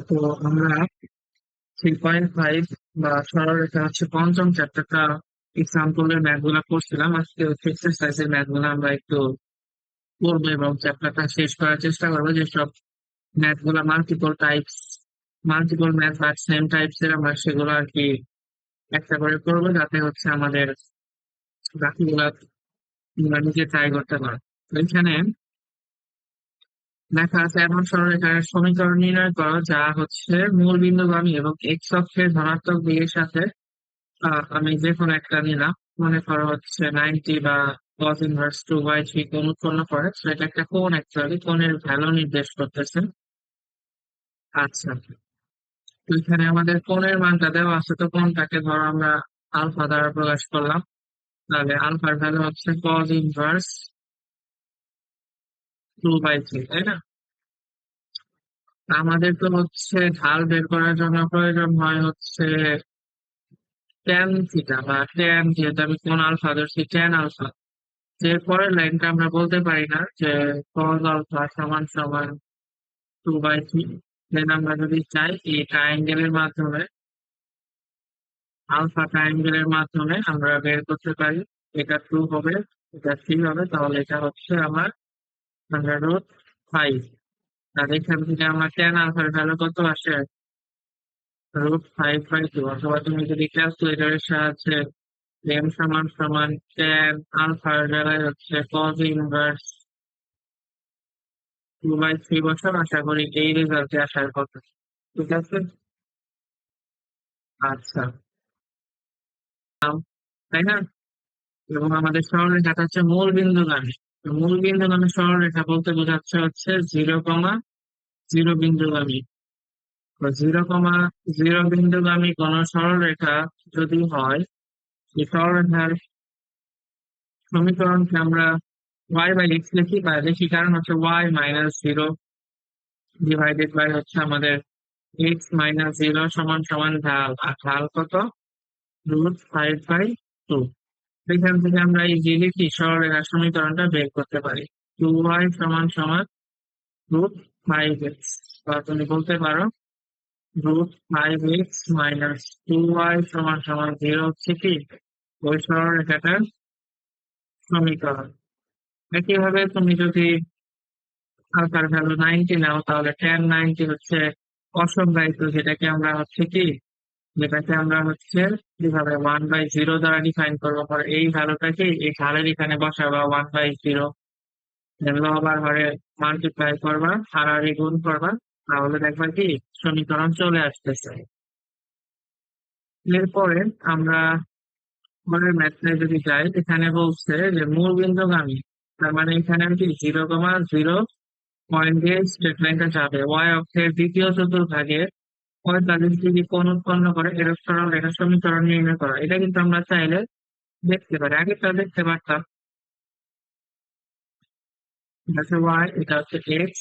তো আমরা 3.5 বা সরলরেখা হচ্ছে পঞ্চম চ্যাপ্টারটা এক্সাম্পলের ম্যাথ গুলা করছিলাম। আজকে হচ্ছে এক্সারসাইজের ম্যাথ গুলো আমরা একটু করবো এবং চ্যাপ্টারটা শেষ করার চেষ্টা করবো। যেসব ম্যাথ গুলা মাল্টিপল ম্যাথ বা সেম টাইপস এর আমরা সেগুলো আর কি একটা করে করবো, যাতে হচ্ছে আমাদের বাকিগুলা আমরা নিজে ট্রাই করতে পারো। তো এখানে লেখা আছে, এমন সরলরেখার সমীকরণ নির্ণয় করো যা হচ্ছে মূল বিন্দুগামী এবং এক্স অক্ষের ধনাত্মক দিকের সাথে। আমি যে কোনো একটা নিলাম, মনে করো হচ্ছে 90 বা cos ইনভার্স 2/3 কোণ উৎপন্ন করে। তো এটা একটা কোণ, অ্যাকচুয়ালি কোণের ভ্যালু নির্দেশ করতেছে। আচ্ছা, তো এখানে আমাদের কোণের মানটা দেওয়া আছে, তো কোণটাকে ধরো আমরা আলফা দ্বারা প্রকাশ করলাম। তাহলে আলফার ভ্যালু হচ্ছে cos ইনভার্স 2/3, তাই না? আমাদের তো হচ্ছে ঢাল বের করার জন্য প্রয়োজন হয় হচ্ছে ট্যান থিটা বা ট্যান, যেহেতু আমি কোণ আলফা ধরছি, ট্যান আলফা। যে পরের লাইনটা আমরা বলতে পারি না যে cos আলফা সমান সমান 2/3। দেন আমরা যদি চাই এই ট্রায়াঙ্গেলের মাধ্যমে, আলফা ট্রায়াঙ্গেলের মাধ্যমে আমরা বের করতে পারি। এটা 2 হবে, এটা 3 হবে, তাহলে এটা হচ্ছে আমার √5। আর এখান থেকে আমার ট্যান আলফার ভ্যালু কত আসে? √5/2। অথবা তুমি যদি ক্যালকুলেটরের সাহায্যে এম সমান সমান ট্যান আলফার বেলায় হচ্ছে cos ইনভার্স 2/3 বছর, আশা করি এই রেজাল্টে আসার কথা। ঠিক আছে। আচ্ছা, তাই না? এবং আমাদের সরলরেখাটা হচ্ছে মূল বিন্দুগামী। তো মূল বিন্দুগামী সরলরেখা বলতে বোঝাচ্ছে হচ্ছে 0,0 বিন্দুগামী। তো 0,0 বিন্দুগামী কোন সরলরেখা যদি হয়, এই সরলরেখার সমীকরণকে আমরা y/x লিখি, বা লিখি কারণ হচ্ছে y-0 ডিভাইডেড বাই হচ্ছে আমাদের x-0 সমান সমান ঢাল। আর ঢাল কত? √5/2। এখান থেকে আমরা এই যে লিখি সরলরেখার সমীকরণটা বের করতে পারি। 2y সমান সমান √5x, বা তুমি বলতে পারো √5x-2y সমান সমান 0 হচ্ছে কি ওই সরলরেখাটার সমীকরণ। একইভাবে তুমি যদি আলফার ভ্যালু 90 নাও, তাহলে tan 90 হচ্ছে অসংজ্ঞায়িত, যেটাকে আমরা হচ্ছে কিভাবে 1/0 দ্বারা ডিফাইন করবো। পরে এই ভ্যালুটাকে এই ঢালের এখানে বসাবা 1/0, লব হরে মাল্টিপ্লাই করবা, হারাহারি গুণ করবা, তাহলে দেখবা কি সমীকরণ চলে আসতেছে। এরপরে আমরা পরের ম্যাথে যদি যাই, এখানে বলছে যে মূল বিন্দুগামী। তার মানে এখানে আমি কি 0,0 পয়েন্ট দিয়ে স্ট্রেট লাইনটা যাবে, ওয়াই অক্ষের দ্বিতীয় চতুর্ভাগে 45 ডিগ্রি কোণ উৎপন্ন করে এরূপ সরলরেখার সমীকরণ নির্ণয় করা। এটা কিন্তু আমরা চাইলে দেখতে পারি, আগে তো দেখতে পারতাম। এটা হচ্ছে ওয়াই, এটা হচ্ছে এক্স।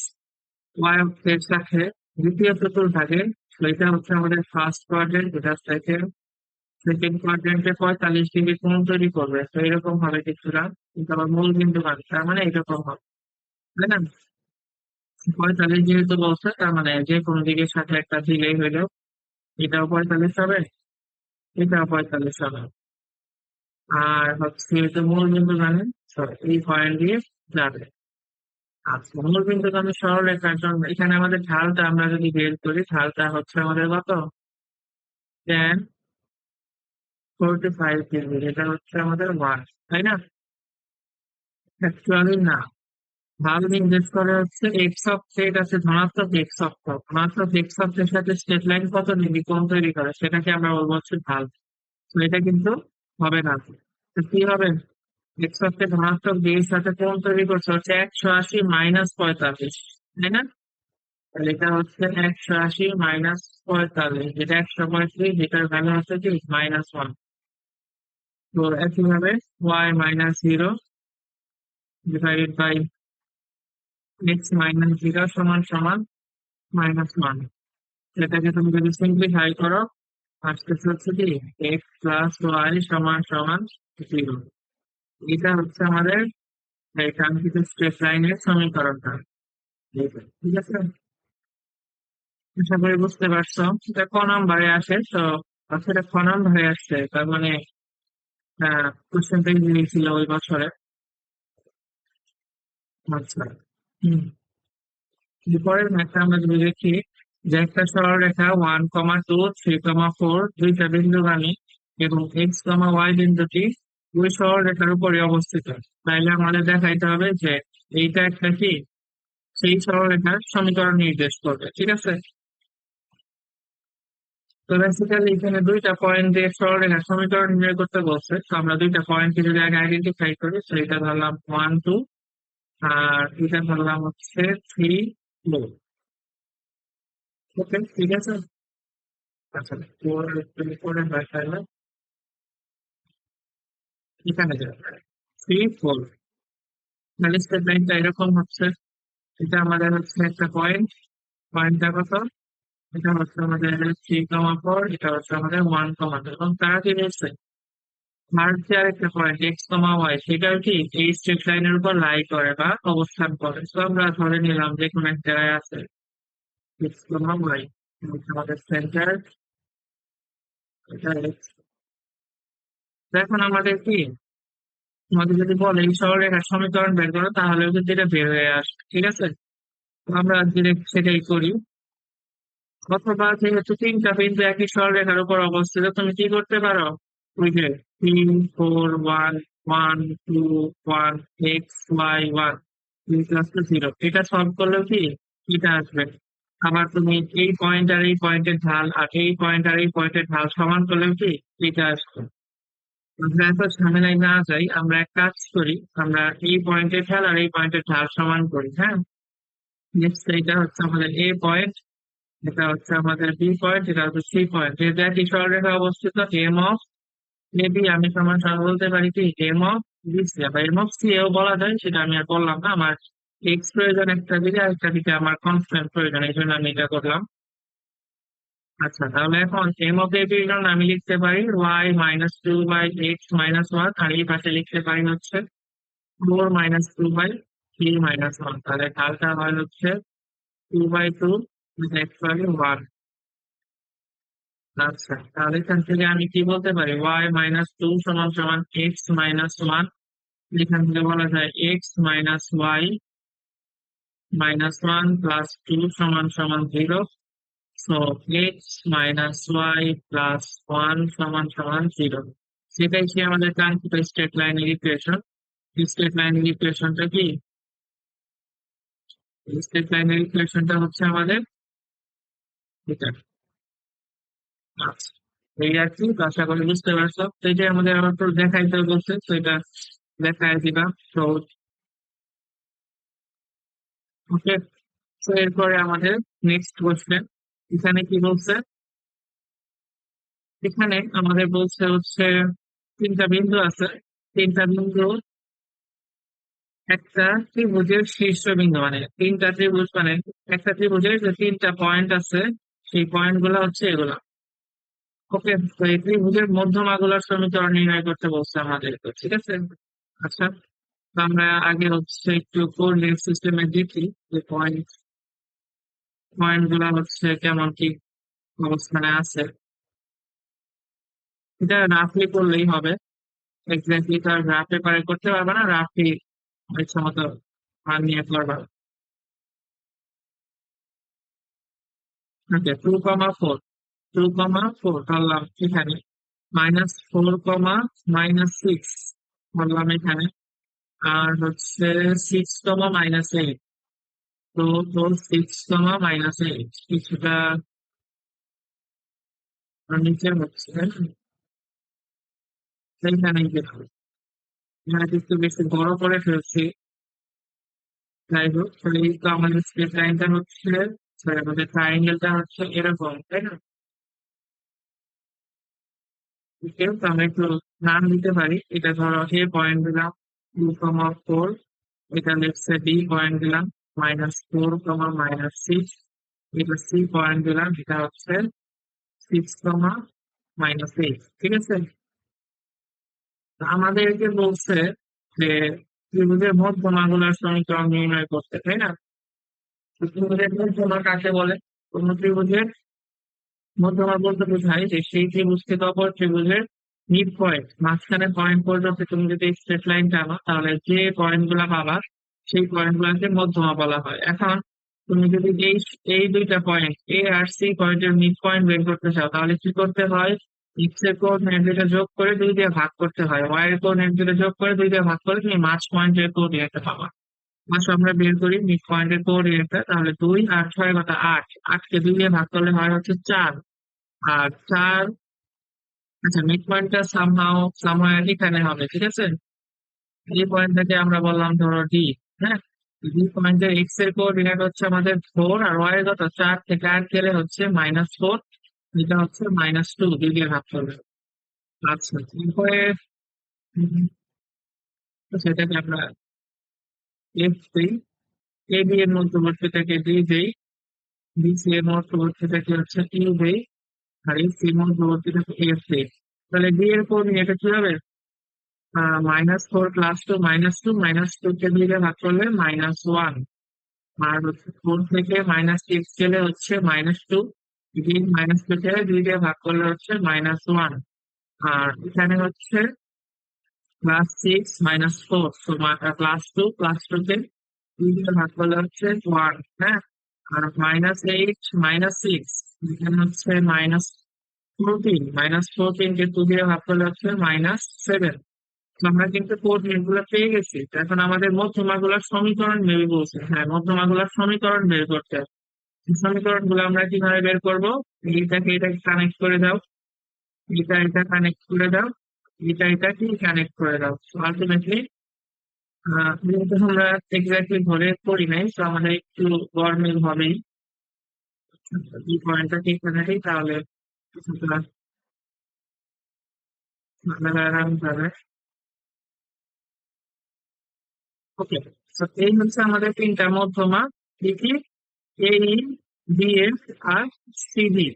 ওয়াই অক্ষের সাথে দ্বিতীয় চতুর্ভাগে, তো এটা হচ্ছে আমাদের ফার্স্ট কোয়াড্রেন্ট, এটা সেকেন্ড। সেকেন্ড কোয়াড্রেন্টে 45 ডিগ্রি কোণ তৈরি করবে, তো এরকম হবে কিছুটা। কিন্তু আবার মূল বিন্দু পাবে, তার মানে এরকম হবে, তাই না? 45 যেহেতু বলছে, তার মানে যে কোনো দিকের সাথে একটা দিলেই হইলো। এটাও 45 হবে, এটাও 45 হবে। আর হচ্ছে এটা মূল বিন্দু জানেন, তো এই পয়েন্ট দিয়ে যাবে। আচ্ছা, মূল বিন্দু আমি সরলরেখার জন্য এখানে আমাদের ঢালটা আমরা যদি বের করি, ঢালটা হচ্ছে আমাদের কত? tan 45 ডিগ্রি, এটা হচ্ছে আমাদের 1, তাই না? অ্যাকচুয়ালি না, ঢাল নির্দেশ করে হচ্ছে এক্স অক্ষে, এটা আছে ধনাত্মক এক্স অক্ষ। ধনাত্মক এক্স অক্ষের সাথে স্ট্রেট লাইন কত ডিগ্রি কোণ তৈরি করে সেটাকে আমরা বলবো হচ্ছে ঢাল। তো এটা কিন্তু হবে না। তো কি হবে? এক্স অক্ষে ধনাত্মক দিকের সাথে কোণ তৈরি করছে হচ্ছে 180 - 45, তাই না? তাহলে এটা হচ্ছে 180 - 45, যেটা 135, যেটার ভ্যালু হচ্ছে কি -1। তো একইভাবে y-0 ডিভাইডেড বাই x-0 সমান সমান -1। এটাকে তুমি যদি সিম্পলিফাই করো, আসতেছে হচ্ছে কি এক্স প্লাস ওয়াই সমান সমান 0। এটা হচ্ছে আমাদের এই কাঙ্ক্ষিত স্ট্রেট লাইনের সমীকরণটা। ঠিক আছে। আশা করি বুঝতে পারছো। এটা ক নাম্বারে আসে তো? আচ্ছা, এটা খ নাম্বারে আসছে, তার মানে কোশ্চেনটা ইজি ছিল ওই বছরে। আচ্ছা। হম। এরপরের ম্যাথটা আমরা যদি দেখি, যে একটা সরলরেখা 1,2 3,4 দুইটা বিন্দুগামী এবং x,y বিন্দুটি ওই সরলরেখার উপরে অবস্থিত। তাইলে আমাদের দেখাইতে হবে যে এইটা একটা কি, সেই সরলরেখার সমীকরণ নির্দেশ করবে, ঠিক আছে? তো বেসিক্যালি এখানে দুইটা পয়েন্ট দিয়ে সরলরেখার সমীকরণ নির্ণয় করতে বলছে, তো আমরা দুইটা পয়েন্টকে যদি আগে আইডেন্টিফাই করি, তো এটা ধরলাম 1 2, আর এটা ধরলাম হচ্ছে 3 4। ওকে, ঠিক আছে। আচ্ছা, ফোর ফোর এর হয় তাহলে এখানে যাবে 3 4। তাহলে স্টেপ লাইনটা এরকম হচ্ছে। এটা আমাদের হচ্ছে একটা পয়েন্ট, পয়েন্টটা কত? এটা হচ্ছে আমাদের 3,4, এটা হচ্ছে আমাদের 1,2, এবং তারা কি বলছে, মার্ক যে আরেকটা পয়েন্ট x,y সেটাও কি এই স্ট্রেট লাইনের উপর লাই করে বা অবস্থান করে। তো আমরা ধরে নিলাম যে কোনো এক জায়গায় আছে x,y, আমাদের সেন্টার, এটা x। এখন আমাদের কি, আমাদের যদি বলে এই সরলরেখার সমীকরণ বের করো, তাহলেও কিন্তু এটা বের হয়ে আসবে, ঠিক আছে? তো আমরা ডিরেক্ট সেটাই করি। অথবা যেহেতু তিনটা বিন্দু একই সরলরেখার উপর অবস্থিত, তুমি কি করতে পারো, ওই যে 3 4 1 1 2 1 x y 1 3 + 0, এটা সলভ করলেও কি এটা আসবে। আবার তুমি এই পয়েন্ট আর এই পয়েন্টের ঢাল আর এই পয়েন্ট আর এই পয়েন্টের ঢাল সমান করলেও কি এটা আসবে। আমরা এত ঝামেলায় না যাই, আমরা এক কাজ করি, আমরা এই পয়েন্টের ঢাল আর এই পয়েন্টের ঢাল সমান করি, হ্যাঁ? নেক্সট এটা হচ্ছে আমাদের এ পয়েন্ট, এটা হচ্ছে আমাদের বি পয়েন্ট, এটা হচ্ছে সি পয়েন্ট। যেহেতু একই সরলরেখা অবস্থিত, এম অফ এ বি আমি সমান সমান বলতে পারি কি এম অফ বি সি, বা এম অফ সি এও বলা যায়, সেটা আমি আর বললাম না। আমার এক্স প্রয়োজন একটা দিকে, আরেকটা দিকে আমার কনস্ট্যান্ট প্রয়োজন, এই জন্য আমি এটা করলাম। আচ্ছা, তাহলে এখন এম অফ এ বি এর জন্য আমি লিখতে পারি y - 2/x - 1, আর এই পাশে লিখতে পারি হচ্ছে 4 - 2/3 - 1। তাহলে ঢালটা হয় হচ্ছে 2/2 actually 1। আচ্ছা, তাহলে এখান থেকে আমি কি বলতে পারি, y - 2 সমান সমান x - 1। এখান থেকে বলা যায় x - y - 1 প্লাস 2 সমান সমান 0। সো x - y + 1 সমান সমান 0। সেটাই কি আমাদের কাঙ্ক্ষিত স্ট্রেট লাইনের ইকুয়েশন। স্ট্রেট লাইনের ইকুয়েশনটা কি, স্ট্রেট লাইনের ইকুয়েশনটা হচ্ছে আমাদের এটা। আচ্ছা, এই আর কি। তো আশা করি বুঝতে পারছো। তো এটা আমাদের আবার একটু দেখাইতে বলছে, তো এটা দেখাই দিবা। তো ওকে, তো এরপরে আমাদের নেক্সট কোশ্চেন। এখানে কি বলছে, এখানে আমাদের বলছে হচ্ছে তিনটা বিন্দু আছে, তিনটা বিন্দু একটা ত্রিভুজের শীর্ষবিন্দু, মানে তিনটা ত্রিভুজ, মানে একটা ত্রিভুজের যে তিনটা পয়েন্ট আছে, সেই পয়েন্ট গুলা হচ্ছে এগুলা। ওকে, তো এই ত্রিভুজের মধ্যমা গুলার সমীকরণ নির্ণয় করতে বলছে আমাদেরকে, ঠিক আছে? আচ্ছা, তো আমরা আগে হচ্ছে একটু কোঅর্ডিনেট সিস্টেমে দেখি যে পয়েন্ট পয়েন্ট গুলা হচ্ছে কেমন কি অবস্থানে আছে। এটা রাফলি করলেই হবে, এক্স্যাক্টলি তো আর গ্রাফ পেপারে করতে পারবে না, রাফলি ইচ্ছা মতো মান নিয়ে করবা। ওকে, 2,4, 2,4 ধরলাম এখানে, -4, -6 ধরলাম এখানে, আর হচ্ছে 6, -8। তো 6, -8 কিছুটা নিচে হচ্ছে, সেইখানেই দেখো এখানে একটু বেশি বড় করে ফেলছি। যাই হোক, তাহলে এই তো আমাদের স্ট্রেট লাইনটা হচ্ছে, sorry, আমাদের ট্রায়াঙ্গেলটা হচ্ছে এরকম, তাই না? কেউ তো আমরা একটু নাম দিতে পারি। এটা ধরো এ পয়েন্ট দিলাম 2,4, এটা লেটস বি পয়েন্ট দিলাম -4, -6, এটা সি পয়েন্ট দিলাম, এটা হচ্ছে 6, -8, ঠিক আছে? তো আমাদেরকে বলছে যে ত্রিভুজের মধ্যমা গুলার সমীকরণ নির্ণয় করতে, তাই না? তো ত্রিভুজের মধ্যমা কাকে বলে? কোন ত্রিভুজের মধ্যমা বলতে বোঝায় যে সেই ত্রিভুজ থেকে অপর ত্রিভুজের মিড পয়েন্ট মাঝখানে পয়েন্ট পর্যন্ত তুমি যদি স্ট্রেট লাইন টানো তাহলে যে পয়েন্ট গুলা পাবা সেই পয়েন্ট গুলাকে মধ্যমা বলা হয়। এখন তুমি যদি এই দুইটা পয়েন্ট এ আর সি পয়েন্টের মিড পয়েন্ট বের করতে চাও তাহলে কি করতে হয়, এক্স এর কোঅর্ডিনেট দুইটা যোগ করে 2 দিয়ে ভাগ করতে হয়, ওয়াই এর কোঅর্ডিনেট দুইটা যোগ করে 2 দিয়ে ভাগ করে তুমি মাঝ পয়েন্টের কোঅর্ডিনেটটা পাবা। মাঝ আমরা বের করি মিড পয়েন্টের কোঅর্ডিনেটটা, তাহলে 2 আর 6 কত 8, 8 কে 2 দিয়ে ভাগ করলে হয় হচ্ছে 4। আর 4, আচ্ছা মিড পয়েন্টটা সামহাও এখানে হবে, ঠিক আছে। এই পয়েন্টটাকে আমরা বললাম ধরো ডি। হ্যাঁ, ডি পয়েন্টের এক্স এর কোঅর্ডিনেট হচ্ছে আমাদের 4 আর ওয়াই এর কত 4 থেকে 8 গেলে হচ্ছে -4, এটা হচ্ছে -2 2 দিয়ে ভাগ করবে। আচ্ছা এরপরে উম, সেটাকে আমরা এফ দিই, এ বি এর মধ্যবর্তী থেকে ডি দেই, বি সি এর মধ্যবর্তী থেকে হচ্ছে ইউ দেই, আর এই সি এর মধ্যবর্তী থেকে এফ দেই। তাহলে ডি এর কোঅর্ডিনেট কি হবে, -4 +2 -2 -2 কে 2 দিয়ে ভাগ করলে -1, আর হচ্ছে 4 থেকে -6 গেলে হচ্ছে -2, -2 কে 2 দিয়ে ভাগ করলে হচ্ছে -1, আর এখানে হচ্ছে +6 -4, তো +2 +2 কে 2 দিয়ে ভাগ করলে হচ্ছে 1। হ্যাঁ, আর -8 -6 এখানে হচ্ছে -14 কে 2 দিয়ে ভাগ করলে হচ্ছে -7। আমরা কিন্তু কোঅর্ডিনেট গুলো পেয়ে গেছি, তো এখন আমাদের মধ্যমা গুলার সমীকরণ বের বলছে। হ্যাঁ, মধ্যমা গুলার সমীকরণ বের করতে হবে। সমীকরণ গুলো আমরা কিভাবে বের করবো, এইটাকে এটাকে কানেক্ট করে দাও, এটা কানেক্ট করে দাও, এটা কি কানেক্ট করে দাও। আলটিমেটলি যেহেতু আমরা এক্স্যাক্টলি ধরে করি নাই, তো আমাদের একটু গরমিল হবেই। এই পয়েন্টটাকে এখানে দিই, তাহলে কিছুটা আরাম যাবে। ওকে, তো এই হচ্ছে আমাদের তিনটা মধ্যমা, দেখি এই বি এফ আর সিডি।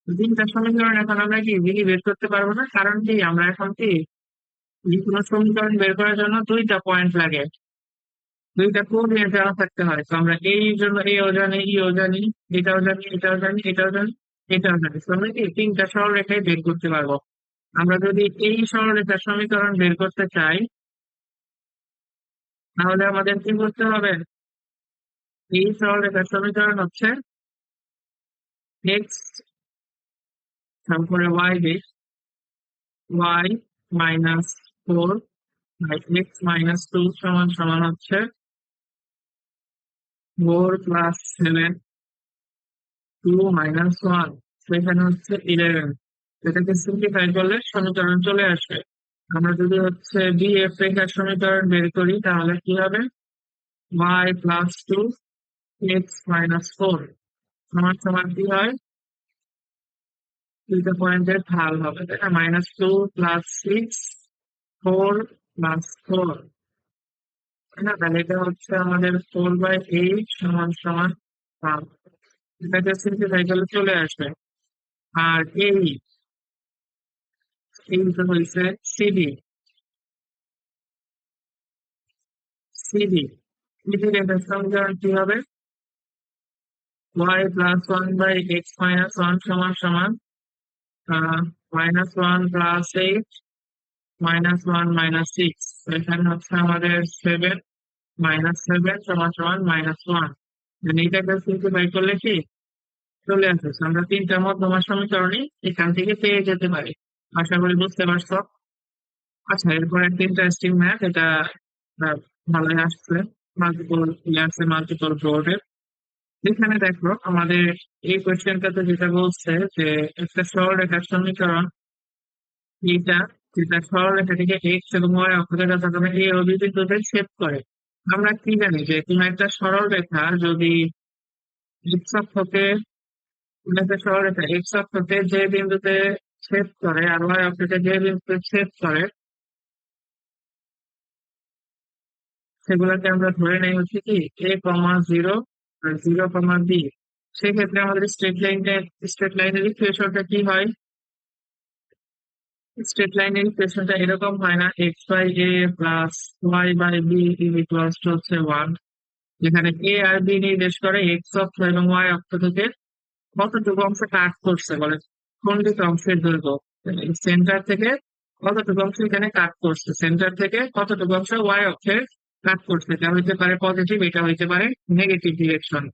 তিনটা সমীকরণ এখন আমরা কি ইজিলি বের করতে পারবো না, কারণ কি আমরা এখন কি যে কোনো সমীকরণ বের করার জন্য দুইটা পয়েন্ট লাগে, দুইটা কোঅর্ডিনেট জানা থাকতে হয়। তো আমরা এই জন্য এও জানি, ইও জানি, এটাও জানি, এটাও জানি, এটাও জানি, এটাও জানি, তো আমরা কি তিনটা সরলরেখায় বের করতে পারবো। আমরা যদি এই সরলরেখার সমীকরণ বের করতে চাই তাহলে আমাদের কি করতে হবে, এই সরলরেখার সমীকরণ হচ্ছে এক্স তারপরে ওয়াই বেস, ওয়াই -4 বাই এক্স -2 সমান সমান হচ্ছে 4 + 7 2 - 1, সেখানে হচ্ছে 11। এটাকে সিম্পলিফাই করলে সমীকরণ চলে আসবে। আমরা যদি হচ্ছে বিএফ রেখার সমীকরণ বের করি তাহলে কি হবে, y+2 x-4 সমান সমান কি হয়, দুইটা পয়েন্টের ঢাল হবে, তাই না, -2 + 6 4 + 4, তাই না। তাহলে এটা হচ্ছে আমাদের 4/8 সমান সমান 5। এটাকে সিম্পলিফাই করলে চলে আসবে। আর এই তো হয়েছে সিডি, সিডি সিডি রেখার সমীকরণ কি হবে, y+1/x-1 সমান সমান -1 + 8 -1 - 6, এখানে হচ্ছে আমাদের 7 -7 সমান সমান -1। এইটাকে সিম্পলিফাই করলে কি চলে আসবে। So, আমরা তিনটা মধ্যমা সমীকরণই এখান থেকে পেয়ে যেতে পারি। আশা করি বুঝতে পারছো। আচ্ছা এরপর একটা ইন্টারেস্টিং ম্যাথ, এটা আহ, ভালোই আসছে, মাল্টিপল ইয়ার্সে মাল্টিপল বোর্ডে। এখানে দেখো আমাদের এই কোয়েশ্চেনটাতে যেটা বলছে যে একটা সরলরেখার সমীকরণ, এইটা যেটা সরলরেখাটিকে এক্স এবং ওয়াই অক্ষরের যথাক্রমে এ ও বি বিন্দুতে ছেদ করে। আমরা কি জানি যে কোনো একটা সরলরেখা যদি এক্স অক্ষকে, কোনো একটা সরলরেখা এক্স অক্ষকে যে বিন্দুতে ছেদ করে আর ওয়াই অক্ষকে যে বিন্দুতে ছেদ করে সেগুলোকে আমরা ধরে নেই হচ্ছে কি a, 0 আর 0, b। সেক্ষেত্রে আমাদের স্ট্রেট লাইনের ইকুয়েশনটা কি হয়, স্ট্রেট লাইনের ইকুয়েশনটা এরকম হয় না, x/a plus y/b equals to হচ্ছে 1, যেখানে এ আর বি নির্দেশ করে এক্স অক্ষ এবং ওয়াই অক্ষ থেকে কতটুকু অংশ কাট করছে বলে, খন্ডিত অংশের দৈর্ঘ্য সেন্টার থেকে কতটুকু অংশ এখানে কাট করছে, সেন্টার থেকে কতটুকু অংশ ওয়াই অক্ষে কাট করছে। এটা হইতে পারে পজিটিভ, এটা হইতে পারে নেগেটিভ ডিরেকশন।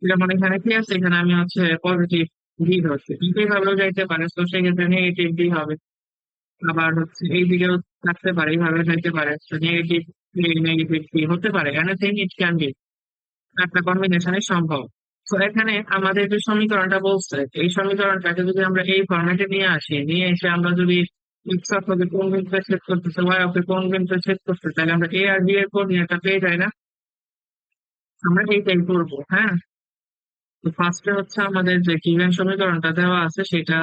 যেমন এখানে কি আছে, এখানে আমি হচ্ছে পজিটিভ ডি ধরছি, কিন্তু এইভাবেও যাইতে পারে, তো সেক্ষেত্রে নেগেটিভ ডি হবে। আবার হচ্ছে এই দিকেও থাকতে পারে, এইভাবে যাইতে পারে, নেগেটিভ নেগেটিভ ডি হতে পারে, এনিথিং ইট ক্যান বি, একটা কম্বিনেশনই সম্ভব। তো এখানে আমাদের যে সমীকরণটা বলছে, এই সমীকরণটাকে যদি আমরা এই ফরম্যাটে নিয়ে আসি, নিয়ে এসে আমরা যদি এক্স অক্ষকে কোন বিন্দুতে ছেদ করতেছে, ওয়াই অক্ষে কোন বিন্দুতে ছেদ করতেছে, তাহলে আমরা এ আর বি এর কোঅর্ডিনেটটা পেয়ে যাই না? আমরা এইটাই করবো, হ্যাঁ। তো ফার্স্টে হচ্ছে আমাদের যে গিভেন সমীকরণটা দেওয়া আছে সেটা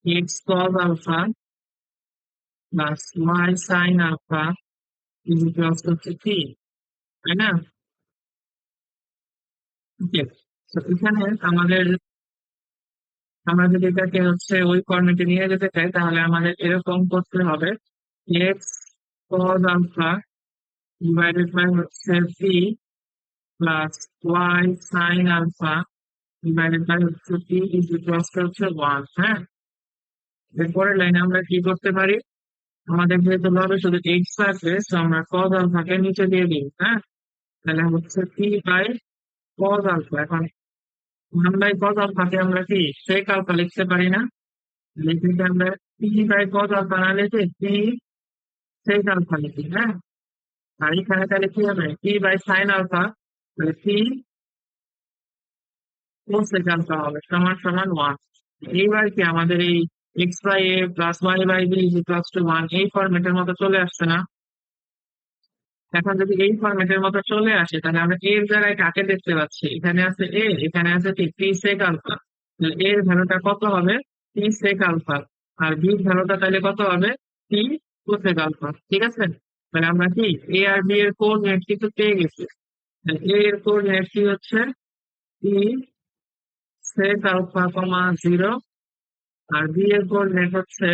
x cos alpha plus y sign alpha is equals হচ্ছে কি, তাই না? ওকে, তো এখানে আমাদের, আমরা যদি এটাকে হচ্ছে ওই ফর্মেটে নিয়ে যেতে চাই তাহলে আমাদের এরকম করতে হবে, x cos alpha divided by হচ্ছে p plus y sign alpha divided by হচ্ছে পি ইজ ইকুয়ালস হচ্ছে ওয়ান, হ্যাঁ। এরপরের লাইনে আমরা কি করতে পারি, আমাদের যেহেতু লবে শুধু এক্স আছে, তো আমরা কজ আলফাকে নিচে দিয়ে দিই, হ্যাঁ। তাহলে হচ্ছে পি বাই কজ আলফা। এখন ওয়ান বাই কজ আলফাকে আমরা কি সেক আলফা লিখতে পারি না? লিখে আমরা পি বাই কজ আলফা না লিখে পি সেক আলফা লিখি, হ্যাঁ। আর এখানে তাহলে কি হবে, পি বাই সাইন আলফা, তাহলে পি কোসেক আলফা হবে সমান সমান ওয়ান। এইবার কি আমাদের এই x by a plus y by b is equals to one এই ফরম্যাটের মতো চলে আসছে না? এখন যদি এই ফরম্যাটের মতো চলে আসে তাহলে আমরা এর জায়গায় কাকে দেখতে পাচ্ছি, এখানে আছে এ, এখানে আছে কি পি সেক আলফা, তাহলে এর ভ্যালুটা কত হবে, পি সেক আলফা। আর বি ভ্যালুটা তাহলে কত হবে, পি কোসেক আলফা, ঠিক আছে। তাহলে আমরা কি এ আর বি এর কোঅর্ডিনেট কিন্তু পেয়ে গেছি। তাহলে এ এর কোঅর্ডিনেট কি হচ্ছে p sec alpha comma zero, আর বি এর কোঅর্ডিনেট হচ্ছে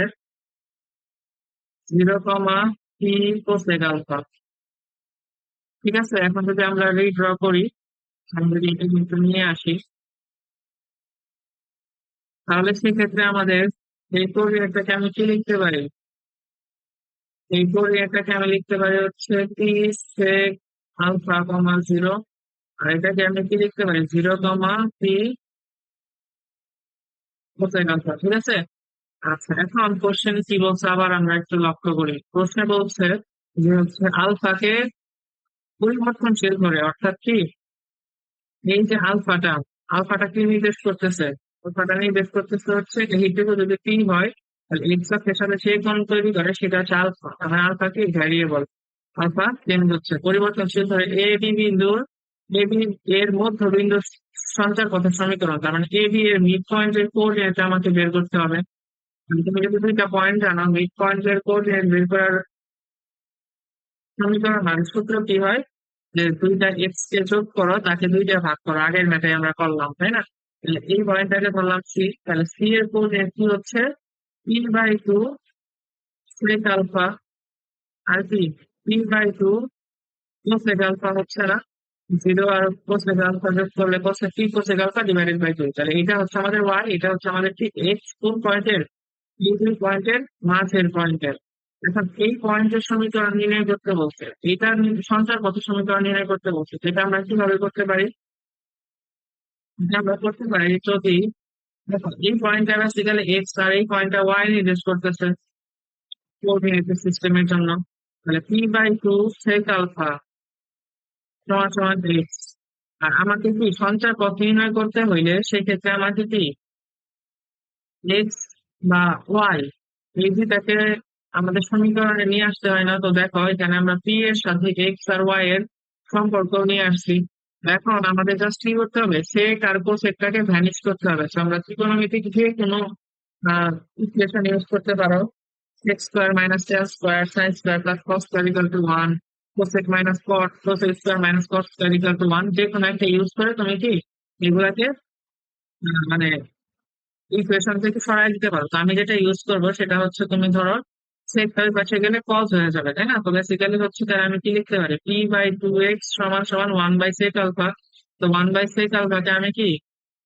zero comma p cosec alpha, ঠিক আছে। এখন যদি আমরা রিড্র করি, আমি যদি এটা কিন্তু নিয়ে আসি, তাহলে সেক্ষেত্রে আমাদের এই কোঅর্ডিনেটটাকে আমি কি লিখতে পারি, এই কোঅর্ডিনেটটাকে আমি লিখতে পারি হচ্ছে p sec alpha comma zero, আর এটাকে আমি কি লিখতে পারি zero comma p cosec alpha, ঠিক আছে। আচ্ছা, এখন কোশ্চেন কি বলছে আবার আমরা একটু লক্ষ্য করি। প্রশ্নে বলছে যে হচ্ছে আলফাকে পরিবর্তনশীল করে, অর্থাৎ কি এই যে আলফাটা, আলফাটা কি নির্দেশ করতেছে, আলফাটা নির্দেশ করতেছে হচ্ছে এইটুকু যদি পি হয় তাহলে এক্স অক্ষের সাথে যে কোণ তৈরি করে সেটা হচ্ছে আলফা, মানে আলফা কি ভ্যারিয়েবল, আলফা চেঞ্জ হচ্ছে পরিবর্তনশীল ধরে এ বি বিন্দুর, এ বি এর মধ্য বিন্দুর সঞ্চার পথের সমীকরণ, তার মানে এ বি এর মিড পয়েন্টের কোঅর্ডিনেট আমাকে বের করতে হবে। তুমি যদি দুইটা পয়েন্ট জানো, মিড পয়েন্টের কোঅর্ডিনেট বের করার সমীকরণ মানে সূত্র কি হয়, যে দুইটা এক্স কে যোগ করো তাকে দুইটা ভাগ করো, আগের ম্যাথে আমরা করলাম, তাই না? তাহলে এই পয়েন্টটাকে ধরলাম সি, তাহলে সি এর কোঅর্ডিনেট কি হচ্ছে p by two sec alpha, আর কি p by two cosec alpha হচ্ছে না, জিরো আর কোসেক আলফা যোগ করলে cosec p cosec alpha divided by two. তাহলে এটা হচ্ছে আমাদের ওয়াই, এটা হচ্ছে আমাদের ঠিক এক্স কোন পয়েন্টের, এই দুই পয়েন্টের মাঝের পয়েন্টের। এখন এই পয়েন্টের সমীকরণ নির্ণয় করতে বলছে, এটা সঞ্চার পথ সমীকরণ নির্ণয় করতে বলছে, সেটা আমরা কিভাবে করতে পারি, এটা আমরা করতে পারি যদি, দেখো এই পয়েন্টটা বেসিক্যালি এক্স আর এই পয়েন্টটা ওয়াই নির্দেশ করতেছে কোঅর্ডিনেট সিস্টেমের জন্য। তাহলে p by two sec alpha সমান সমান এক্স। আর আমাকে কি সঞ্চার পথ নির্ণয় করতে হইলে সেক্ষেত্রে আমাকে কি এক্স বা ওয়াই এই দুটাকে আমাদের সমীকরণে নিয়ে আসতে হয় না? তো দেখো এখানে আমরা পি এর সাথে এক্স আর ওয়াই এর সম্পর্ক নিয়ে আসছি। এখন আমাদের জাস্ট কি করতে হবে, সেক আর কোসেকটাকে ভ্যানিশ করতে হবে। তো আমরা ত্রিকোণমিতিক যে কোনো ইকুয়েশন ইউজ করতে পারো, x square minus tan square sine square plus cos square equal to one, cosec minus caught cosec square minus cos square equal to one, যে কোনো একটা ইউজ করে তুমি কি এগুলাকে মানে ইকুয়েশন থেকে সরাই দিতে পারো। তো আমি যেটা ইউজ করবো সেটা হচ্ছে, তুমি ধরো সেক এর পাশে গেলে কজ হয়ে যাবে, তাই না? তো বেসিক্যালি হচ্ছে তাহলে আমি কি লিখতে পারি, পি বাই টু এক্স সমান সমান ওয়ান বাই সেক আলফা। তো 1/sec আলফাকে আমি কি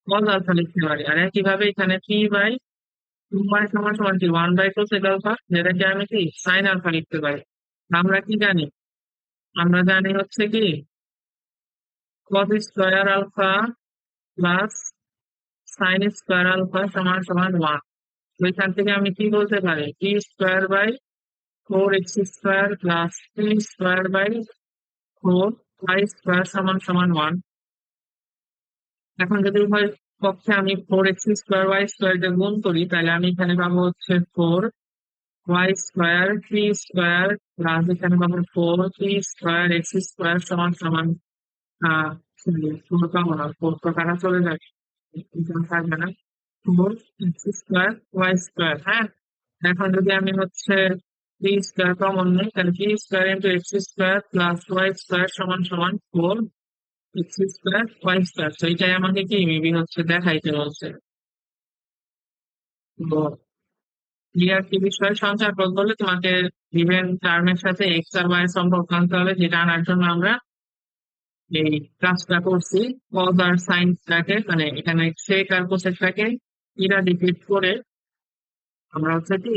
cos আলফা লিখতে পারি। আর একইভাবে এখানে p/2y সমান সমান কি 1/2 sec আলফা, যেটাকে আমি কি sin আলফা লিখতে পারি। আমরা কি জানি? আমরা জানি হচ্ছে কি cos square alpha plus sin square alpha সমান সমান 1। তো এখান থেকে আমি কি বলতে পারি? p²/4x² প্লাস p²/4y² সমান সমান 1। এখন যদি উভয় পক্ষে আমি 4x²y² দিয়ে গুণ করি, তাহলে আমি এখানে পাবো হচ্ছে 4y² p² প্লাস এখানে পাবো 4p²x² সমান সমান 4 পাবো না, 4 তো কাটা চলে যাবে, এখানে থাকবে না। 4x²y², হ্যাঁ। এখন যদি আমি হচ্ছে p² কমন নিই, তাহলে p²x² প্লাস y² সমান সমান 4x²y²। তো এটাই আমাকে কি মেবি হচ্ছে দেখাইতে বলছে। তো ক্লিয়ার কি বিষয়? সংখ্যার পদ বলে তোমাকে গিভেন টার্মের সাথে এক্স আর ওয়াই এর সম্পর্ক আনতে হবে, যেটা আনার জন্য আমরা এই কাজটা করছি। কজ আর সাইনটাকে মানে এখানে সেক আর কোসেকটাকে ইরাডিকেট করে আমরা হচ্ছে কি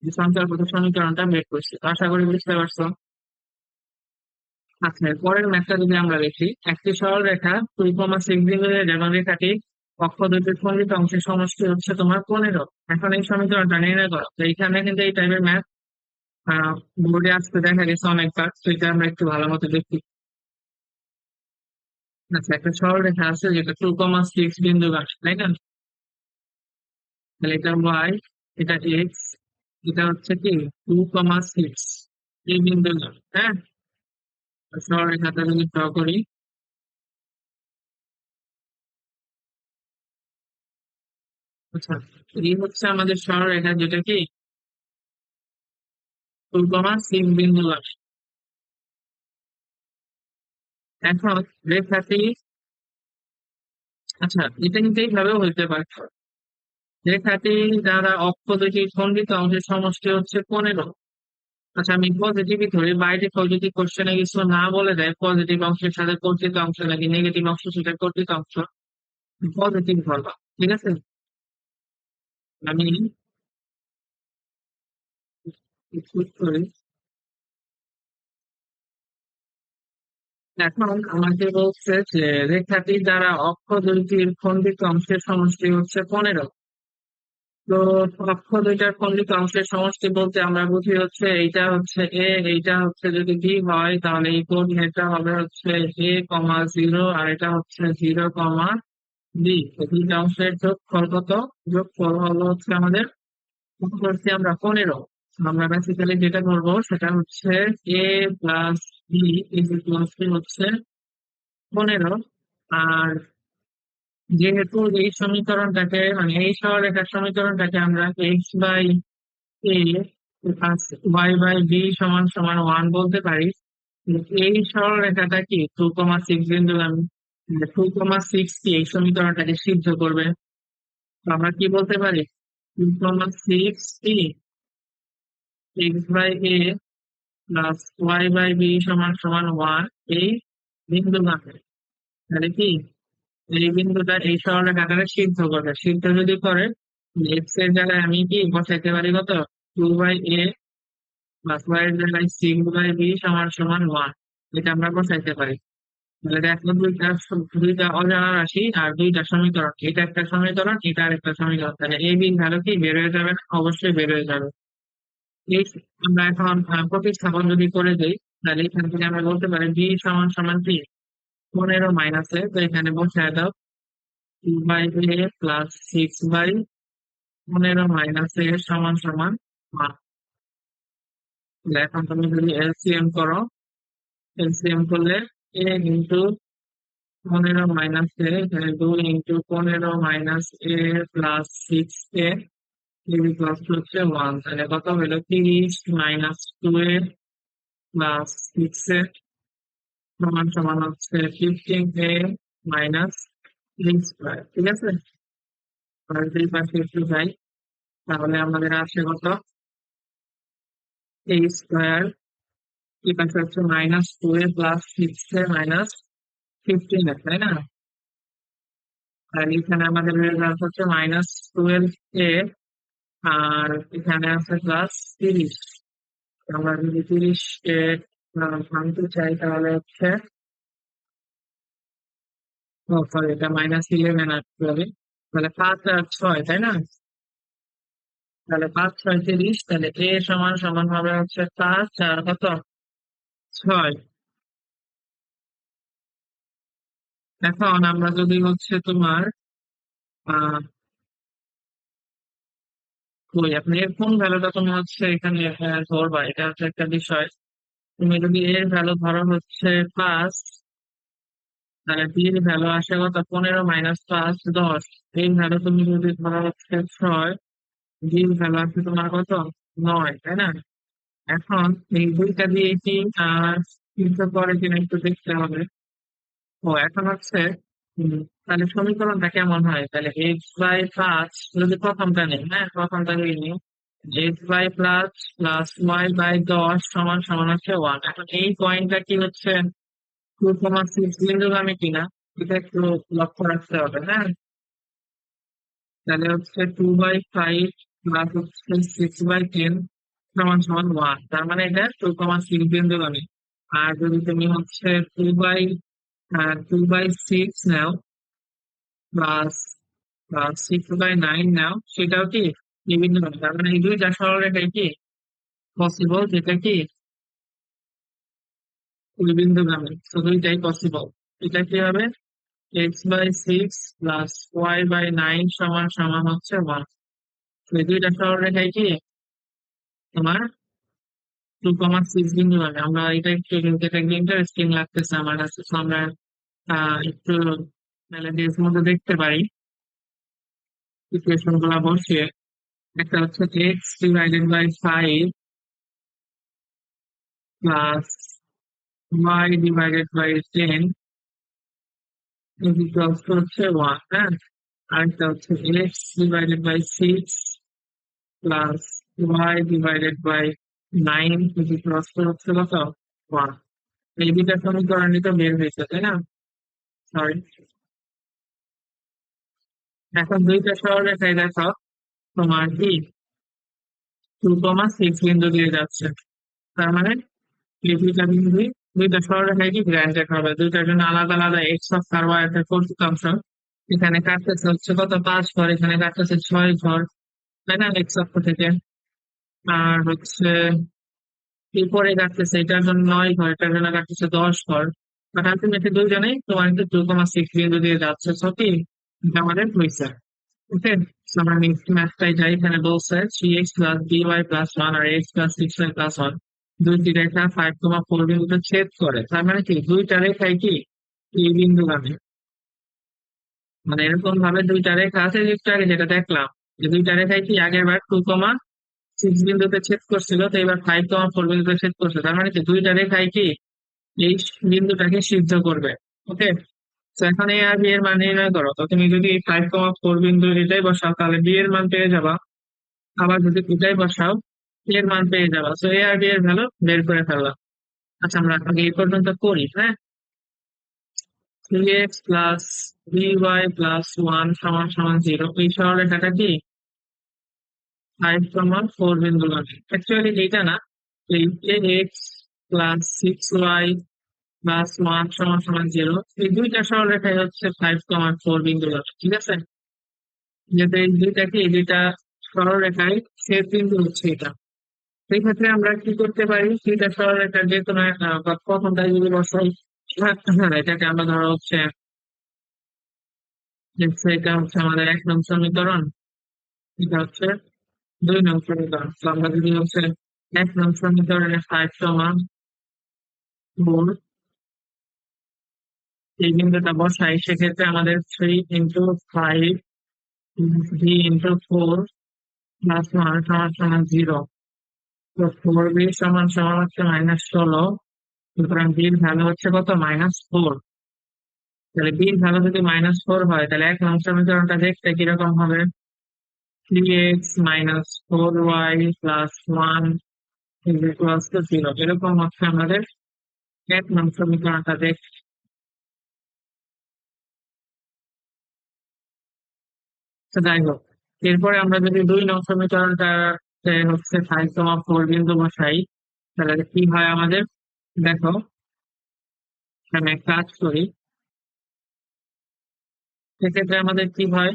যে সংখ্যার পদ সমীকরণটা বের করছি। তো আশা করি বুঝতে পারছো। আচ্ছা, পরের ম্যাথটা যদি আমরা দেখি, একটি সরল রেখা 2,6 ডিগ্রির এবং রেখাটি অক্ষ দুটির খণ্ডিত অংশের সমষ্টি হচ্ছে তোমার 15। এখন এই সমীকরণটা নির্ণয় করো। তো এইখানে কিন্তু এই টাইপের ম্যাথ বোর্ডে আসতে দেখা গেছে অনেকবার, তো এটা আমরা একটু ভালো মতো দেখি। আচ্ছা, একটা সরল রেখা আছে যেটা 2,6 বিন্দু গাঁথে, তাই না? তাহলে এটা ওয়াই, এটা এক্স, এটা হচ্ছে কি 2,6 এই বিন্দু গাঁথ, হ্যাঁ। তো সরল রেখাটা যদি ড্র করি, আচ্ছা, এই হচ্ছে আমাদের সরল রেখা যেটা কি 2,6 বিন্দু গাঁথে। এখন রেখাটি, আচ্ছা এটা কিন্তু এইভাবেও হইতে পারে, রেখাটি দ্বারা অক্ষ দুটি খণ্ডিত অংশের সমষ্টি হচ্ছে 15। আচ্ছা, আমি পজিটিভই ধরি। বাইরে যদি কোশ্চেনে কিছু না বলে দেয় পজিটিভ অংশের সাথে কর্তৃত অংশ নাকি নেগেটিভ অংশের সাথে কর্তৃত অংশ, পজিটিভ ধরবা, ঠিক আছে। আমি ঠিক করি। এখন আমাকে বলছে যে রেখাটি দ্বারা অক্ষ দুইটির খণ্ডিত অংশের সমষ্টি হচ্ছে 15। তো অক্ষ দুইটার খণ্ডিত অংশের সমষ্টি বলতে আমরা বুঝি হচ্ছে এইটা হচ্ছে এ, এইটা হচ্ছে যদি বি হয়, তাহলে এই কোঅর্ডিনেটটা হবে হচ্ছে a,0 আর এটা হচ্ছে 0,b। দুইটা অংশের যোগফল কত? যোগফল হলো হচ্ছে আমাদের, কত করছি আমরা 15। আমরা বেসিক্যালি যেটা করবো সেটা হচ্ছে A plus B is equal to হচ্ছে 15। আর যেহেতু এই সমীকরণটাকে মানে এই সরলরেখার সমীকরণটাকে আমরা x/a প্লাস y/b সমান সমান 1 বলতে পারি। এই সরলরেখাটা কি 2,6 বিন্দু, আমি 2,6 কি এই সমীকরণটাকে সিদ্ধ করবে। তো আমরা কি বলতে পারি? 2,6 কি x/a প্লাস y/b সমান সমান 1 এই বিন্দু গাঁথে। তাহলে কি এই বিন্দুটা এই সরলরেখাটাকে সিদ্ধ করবে। সিদ্ধ যদি করে, এক্স এর জায়গায় আমি কি বসাইতে পারি কত? 2/a প্লাস ওয়াই এর জায়গায় 6/b সমান সমান 1, এটা আমরা বসাইতে পারি। তাহলে দেখো দুইটা অজানা রাশি আর দুইটা সমীকরণ, এটা একটা সমীকরণ, এটা আরেকটা সমীকরণ, তাহলে এই বি ভ্যালু কি বের হয়ে যাবে না? অবশ্যই বের হয়ে যাবে। এই আমরা এখন প্রতিস্থাপন যদি করে দিই, তাহলে এখান থেকে আমরা বলতে পারি বি সমান সমান কি 15 মাইনাসে, তো এখানে বসায় দাও 2/a প্লাস 6/15 মাইনাস এ সমান সমান 1। এখন তুমি যদি এলসিএম করো, এলসিএম করলে এ ইন্টু 15 মাইনাস এ, এখানে 2 ইন্টু 15 মাইনাস এ প্লাস 6 এ প্লাস হচ্ছে 1, তাহলে কত হলো 30 মাইনাস 2 এ প্লাস 6 এ সমান সমান হচ্ছে 15 এ মাইনাস 3 স্কোয়ার, ঠিক আছে। আর দুই পাশে একটু যাই, তাহলে আমাদের আসে কত? এ স্কোয়ার, এই পাশে হচ্ছে -2 এ প্লাস 6 এ মাইনাস 15 তাই না? আর এখানে আমাদের রেজাল্ট হচ্ছে -12 আর এখানে আছে +30। আমরা যদি 30 কে ভাঙতে চাই তাহলে হচ্ছে, ও সরি, এটা -11 আসতে হবে। তাহলে 5 আর 6 তাই না? তাহলে 5 6 30, তাহলে এ সমান সমান হবে হচ্ছে 5 আর কত 6। এখন আমরা যদি হচ্ছে তোমার আহ কই আপনি এর কোন ভ্যালুটা তুমি হচ্ছে এখানে ধরবা, এটা হচ্ছে একটা বিষয়। তুমি যদি এর ভ্যালু ধরো হচ্ছে 5, তাহলে বি এর ভ্যালু আসে কত 15 -5 10। এই ভ্যালু তুমি যদি ধরো হচ্ছে 6, বি এর ভ্যালু আসছে তোমার কত 9 তাই না? এখন এই দুইটা দিয়ে কি আহ চিন্তা করে কিনা একটু দেখতে হবে। ও এখন হচ্ছে উম, তাহলে সমীকরণটা কেমন হয়, তাহলে x/5 যদি প্রথমটা নেই, হ্যাঁ প্রথমটা নিয়ে নিই, x/5 প্লাস y/10 সমান সমান হচ্ছে 1। এখন এই পয়েন্টটা কি হচ্ছে 2,6 বিন্দুগামী কিনা এটা একটু লক্ষ্য রাখতে হবে, হ্যাঁ। তাহলে হচ্ছে 2/5 প্লাস হচ্ছে 6/10 সমান সমান 1, তার মানে এটা 2,6 বিন্দুগামী। আর যদি তুমি হচ্ছে 2/6 নাও প্লাস 6/9 নাও, সেটাও কি বিভিন্ন হবে। তার মানে এই দুইটা সরলরেখায় কি পসিবল, যেটা কি বিন্দুগামী, তো দুইটাই পসিবল। এটা কি হবে x/6 প্লাস y/9 সমান সমান হচ্ছে 1। এই দুইটা সরলরেখায় কি তোমার 2,6 বিন্দুগামী। আমরা এটা একটু, এটা ইন্টারেস্টিং লাগতেছে আমার কাছে, তো আমরা একটু মেলাডিজ মধ্যে দেখতে পারি ইকুয়েশন গুলা বসিয়ে। একটা হচ্ছে x/5 plus y/10 equals to হচ্ছে 1, হ্যাঁ। আরেকটা হচ্ছে x/6 plus y/9 equals to হচ্ছে কত 1। এই দুইটা সমীকরণই তো বের হয়েছে তাই না? সরি, এখন দুইটা সরলরেখায় দেখো তোমার কি 2,6 বিন্দু দিয়ে যাচ্ছে। তার মানে এই দুইটা বিন্দু, দুইটা সরলরেখায় কি গ্র্যান্ডেড হবে, দুইটার জন্য আলাদা আলাদা এক্স অক্ষ আর ওয়াই অক্ষের চতুর্থাংশ। এখানে কাটতেছে হচ্ছে কত 5 ঘর, এখানে কাটতেছে 6 ঘর তাই না এক্স অক্ষ থেকে। আর হচ্ছে এরপরে কাটতেছে এটার জন্য 9 ঘর, এটার জন্য কাটতেছে 10 ঘর। বাট আলটিমেটলি দুইজনেই তোমার কিন্তু 2,6 বিন্দু দিয়ে যাচ্ছে, সো কি এটা আমাদের হয়েছে। ওকে, আমরা নেক্সট ম্যাথটাই যাই। এখানে বলছে 3x প্লাস by প্লাস 1 আর x প্লাস 6y প্লাস 1 দুইটি রেখা 5,4 বিন্দুতে ছেদ করে। তার মানে কি দুইটা রেখায় কি এই বিন্দুগামী, মানে এরকম ভাবে দুইটা রেখা আছে যে একটু আগে যেটা দেখলাম, যে দুইটা রেখায় কি আগের বার 2,6 বিন্দুতে ছেদ করছিল, তো এবার 5,4 বিন্দুতে ছেদ করছে। তার মানে কি দুইটা রেখায় কি এই বিন্দুটাকে সিদ্ধ করবে। ওকে, তো এখন এ আর বি এর মান নির্ণয় করো। তো তুমি যদি 5,4 বিন্দু এটাই বসাও তাহলে বি এর মান পেয়ে যাবা, আবার যদি এটাই বসাও এর মান পেয়ে যাবা। তো এ আর বি এর ভ্যালু বের করে ফেললাম। আচ্ছা আমরা আগে এই পর্যন্ত করি, হ্যাঁ। 3x প্লাস by প্লাস 1 সমান সমান 0, এই সরলরেখাটা কি 5,4 বিন্দু লাগে। অ্যাকচুয়ালি এইটা না, এই এক্স প্লাস 6y প্লাস 1 সমান সমান 0, এই দুইটা সরলরেখায় হচ্ছে 5,4 বিন্দু লাগে, ঠিক আছে। যেহেতু এই দুইটা কি, এই দুইটা সরলরেখায় ছেদ বিন্দু হচ্ছে এটা, সেই ক্ষেত্রে আমরা কি করতে পারি, দুইটা সরলরেখার যে কোনো বা প্রথমটা যদি বসাই, হ্যাঁ এটাকে আমরা ধরো হচ্ছে, এটা হচ্ছে আমাদের 1 নং সমীকরণ, এটা হচ্ছে 2 নং সমীকরণ। তো আমরা যদি হচ্ছে 1 নং সমীকরণে 5,4 এই বিন্দুটা বসাই, সেক্ষেত্রে আমাদের 3 × 5 3 × 4 প্লাস 1 সমান সমান 0। তো 4b সমান সমান হচ্ছে -16, সুতরাং বির ভ্যালু হচ্ছে কত -4। তাহলে বির ভ্যালু যদি -4 হয় তাহলে 1 নং সমীকরণটা দেখতে কিরকম হবে, 3x - 4y plus 1 equals to 0, এরকম হচ্ছে আমাদের 1 নং সমীকরণটা দেখতে। তো যাই হোক, এরপরে আমরা যদি 2 নং সমীকরণটা হচ্ছে 5,4 বিন্দু বসাই, তাহলে কি হয় আমাদের? দেখো, আমি এক কাজ করি, সেক্ষেত্রে আমাদের কি হয়?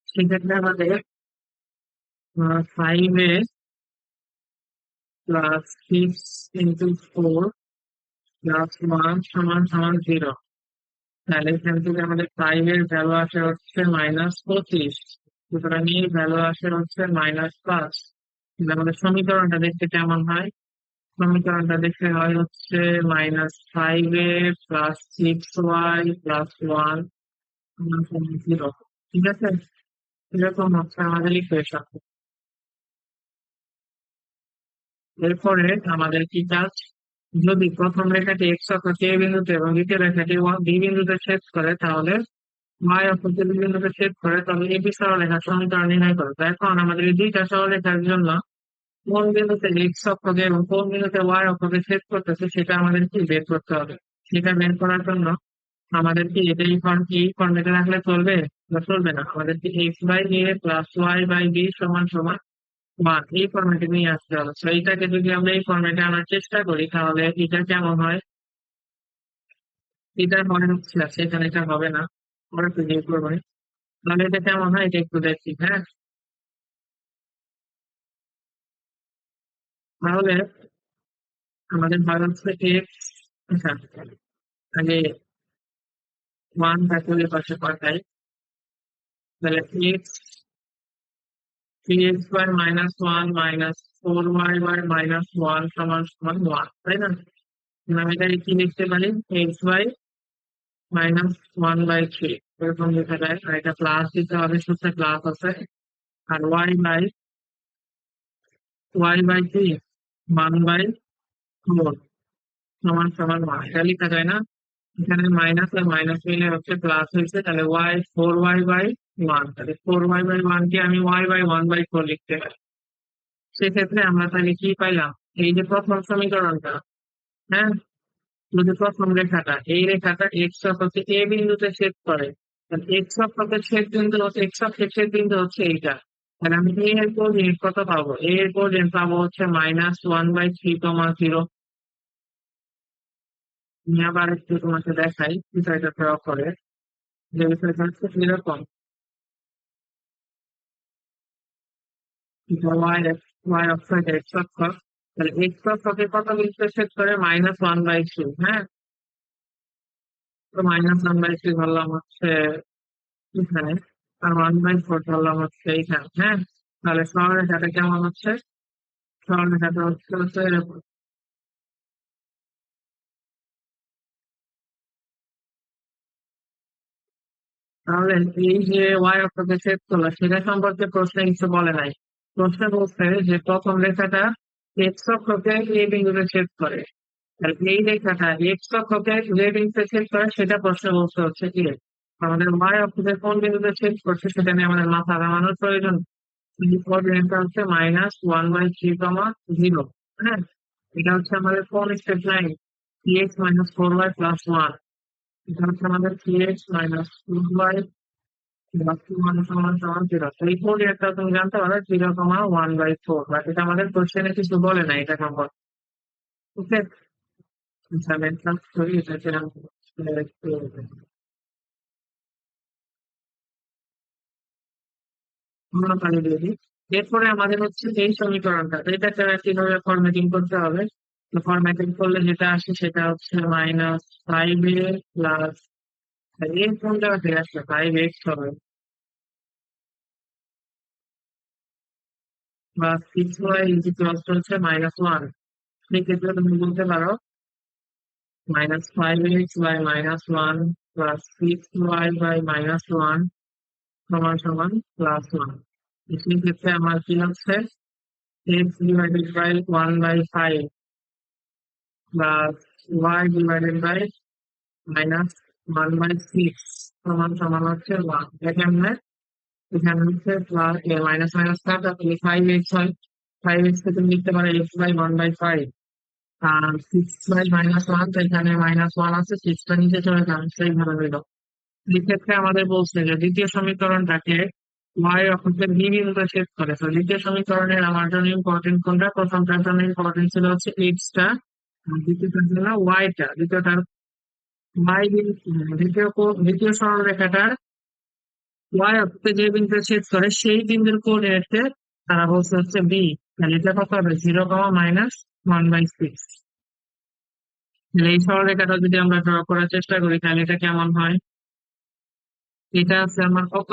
সেক্ষেত্রে আমাদের 5a প্লাস 6 × 4 প্লাস 1 সমান সমান 0। তাহলে এখান থেকে আমাদের 5 এর ভ্যালু আসে হচ্ছে -25। সুতরাং এই ভ্যালু আসে হচ্ছে -5। তাহলে আমাদের সমীকরণটা দেখতে কেমন হয়? সমীকরণটা দেখতে হয় হচ্ছে -5a প্লাস 6y প্লাস 1 সমান সমান 0। ঠিক আছে, এরকম হচ্ছে আমাদের ইকুয়েশন। এরপরে আমাদের কি কাজ? যদি প্রথম রেখাটি x অক্ষকে a বিন্দুতে এবং দ্বিতীয় রেখাটি b বিন্দুতে ছেদ করে, তাহলে y অক্ষকে b বিন্দুতে ছেদ করে, তবে এই সরলরেখার সমীকরণ নির্ণয় করে। তো এখন আমাদের এই দুইটা সরলরেখার জন্য কোন বিন্দুতে x অক্ষকে এবং কোন বিন্দুতে y অক্ষকে ছেদ করতেছে সেটা আমাদের কি বের করতে হবে। সেটা বের করার জন্য আমাদের কি এটা এই ফর্মেটে রাখলে চলবে বা চলবে না? আমাদের কি x/a প্লাস y/b সমান সমান 1 এই ফরম্যাটে নিয়ে আসতে হবে। তো এইটাকে যদি আমরা এই ফরম্যাটে আনার চেষ্টা করি, তাহলে এটা কেমন হয়? এটা মনে হচ্ছে আছে, এখানে এটা হবে না, পরে একটু দিয়ে করবো। তাহলে এটা কেমন হয় এটা একটু দেখি, হ্যাঁ। তাহলে আমাদের হয় হচ্ছে এক্স, আচ্ছা, আগে 1 পাশে পাঠাই। তাহলে এক্স 3x² -1 - 4y² সমান সমান 1, তাই না? আমি এটাকে কি লিখতে পারি? x/-1/3 এরকম লেখা যায়। আর এটা প্লাস দিতে হবে, সূত্রে প্লাস আছে। আর y/3 1/4 সমান সমান 1, এটা লেখা যায় না? এখানে মাইনাস আর মাইনাস মিলে হচ্ছে প্লাস হয়েছে, তাহলে 4y/1, তাহলে 4y/1 কে আমি y/1/4 লিখতে পারি। সেক্ষেত্রে আমরা তাহলে কি পাইলাম? এই যে প্রথম সমীকরণটা, হ্যাঁ, যদি প্রথম রেখাটা, এই রেখাটা এক্স অক্ষকে এ বিন্দুতে ছেদ করে, এক্স অক্ষকে ছেদ বিন্দু হচ্ছে, এক্স অক্ষের ছেদ বিন্দু হচ্ছে এইটা। তাহলে আমি এ এর কোঅর্ডিনেট কত পাবো? এ এর কোঅর্ডিনেট পাবো হচ্ছে -1/3, 0। আমি আবার একটু তোমাকে দেখাই বিষয়টা ড্র করে, যে বিষয়টা হচ্ছে এরকম। ওয়াই ওয়াই অক্ষ, এটা এক্স অক্ষ। তাহলে এক্স অক্ষকে কত বিন্দুতে ছেদ করে? -1/3, হ্যাঁ। তো -1/3 ধরলাম হচ্ছে এখানে, আর 1/4 ধরলাম হচ্ছে এইখানে, হ্যাঁ। তাহলে সরলরেখাটা কেমন হচ্ছে? সরলরেখাটা হচ্ছে এরকম। তাহলে এই যে ওয়াই অক্ষকে ছেদ করলো, সেটা সম্পর্কে প্রশ্নে কিছু বলে নাই। প্রশ্নে বলছে যে প্রথম রেখাটা এক্স অক্ষকে এ বিন্দুতে ছেদ করে। আর এই রেখাটা এক্স অক্ষকে যে বিন্দুতে ছেদ করে সেটা প্রশ্নে বলতে হচ্ছে কি, আমাদের ওয়াই অক্ষকে কোন বিন্দুতে ছেদ করছে সেটা নিয়ে আমাদের মাথা ঘামানোর প্রয়োজন। কোঅর্ডিনেটটা হচ্ছে -1/3, 0, হ্যাঁ। এটা হচ্ছে আমাদের কোন স্ট্রেট লাইন? 3x - 4y+1। এটা হচ্ছে আমাদের 3x - 4y+1 সমান সমান 0। তো এই কোঅর্ডিনেটটা তুমি জানতে পারো 0,1/4, বাট এটা আমাদের কোশ্চেনে কিছু বলে না এটা সম্পর্কে। ওকে, আচ্ছা আমি একটা কাজ করি, এটাকে আমি একটু অন্য পানি দিয়ে দিই। এরপরে আমাদের হচ্ছে এই সমীকরণটা, তো এটাকে কিভাবে ফরম্যাটিং করতে হবে? তো ফরম্যাটিং করলে যেটা আসে সেটা হচ্ছে -5a প্লাস, এর কোন জায়গা থেকে আসছে? 5x হবে প্লাস 6y ইকুয়াল হচ্ছে -1। সেক্ষেত্রে তুমি বলতে পারো -5x/-1 প্লাস 6y/-1 সমান সমান +1। সেক্ষেত্রে আমার কি হচ্ছে? x/1/5 প্লাস y/-1/6 সমান সমান হচ্ছে 1। দেখেন না, এখানে হচ্ছে প্লাস মাইনাস মাইনাস কাটা, তাহলে 5x হয়। 5x কে তুমি লিখতে পারো x/1/5, আর 6/-1, তো এখানে -1 আছে, 6 টা নিচে চলে যাবে, সেইভাবে হইল। এই ক্ষেত্রে আমাদের বলছে যে দ্বিতীয় সমীকরণটাকে ওয়াই অক্ষকে বি বিন্দুতে ছেদ করে। তো দ্বিতীয় সমীকরণের আমার জন্য ইম্পর্টেন্ট কোনটা? প্রথমটার জন্য ইম্পর্টেন্ট ছিল হচ্ছে এক্সটা, আর দ্বিতীয়টার জন্য ওয়াইটা। দ্বিতীয়টার ওয়াই দ্বিতীয় সরলরেখাটার ওয়াই অক্ষকে যে বিন্দুতে ছেদ করে সেই বিন্দুর কোঅর্ডিনেটকে তারা বলছে হচ্ছে বি। তাহলে এটা কত হবে? 0, -1/6। তাহলে এই সরলরেখাটা যদি আমরা ড্র করার চেষ্টা করি তাহলে এটা কেমন হয়? এটা আছে আমার কত?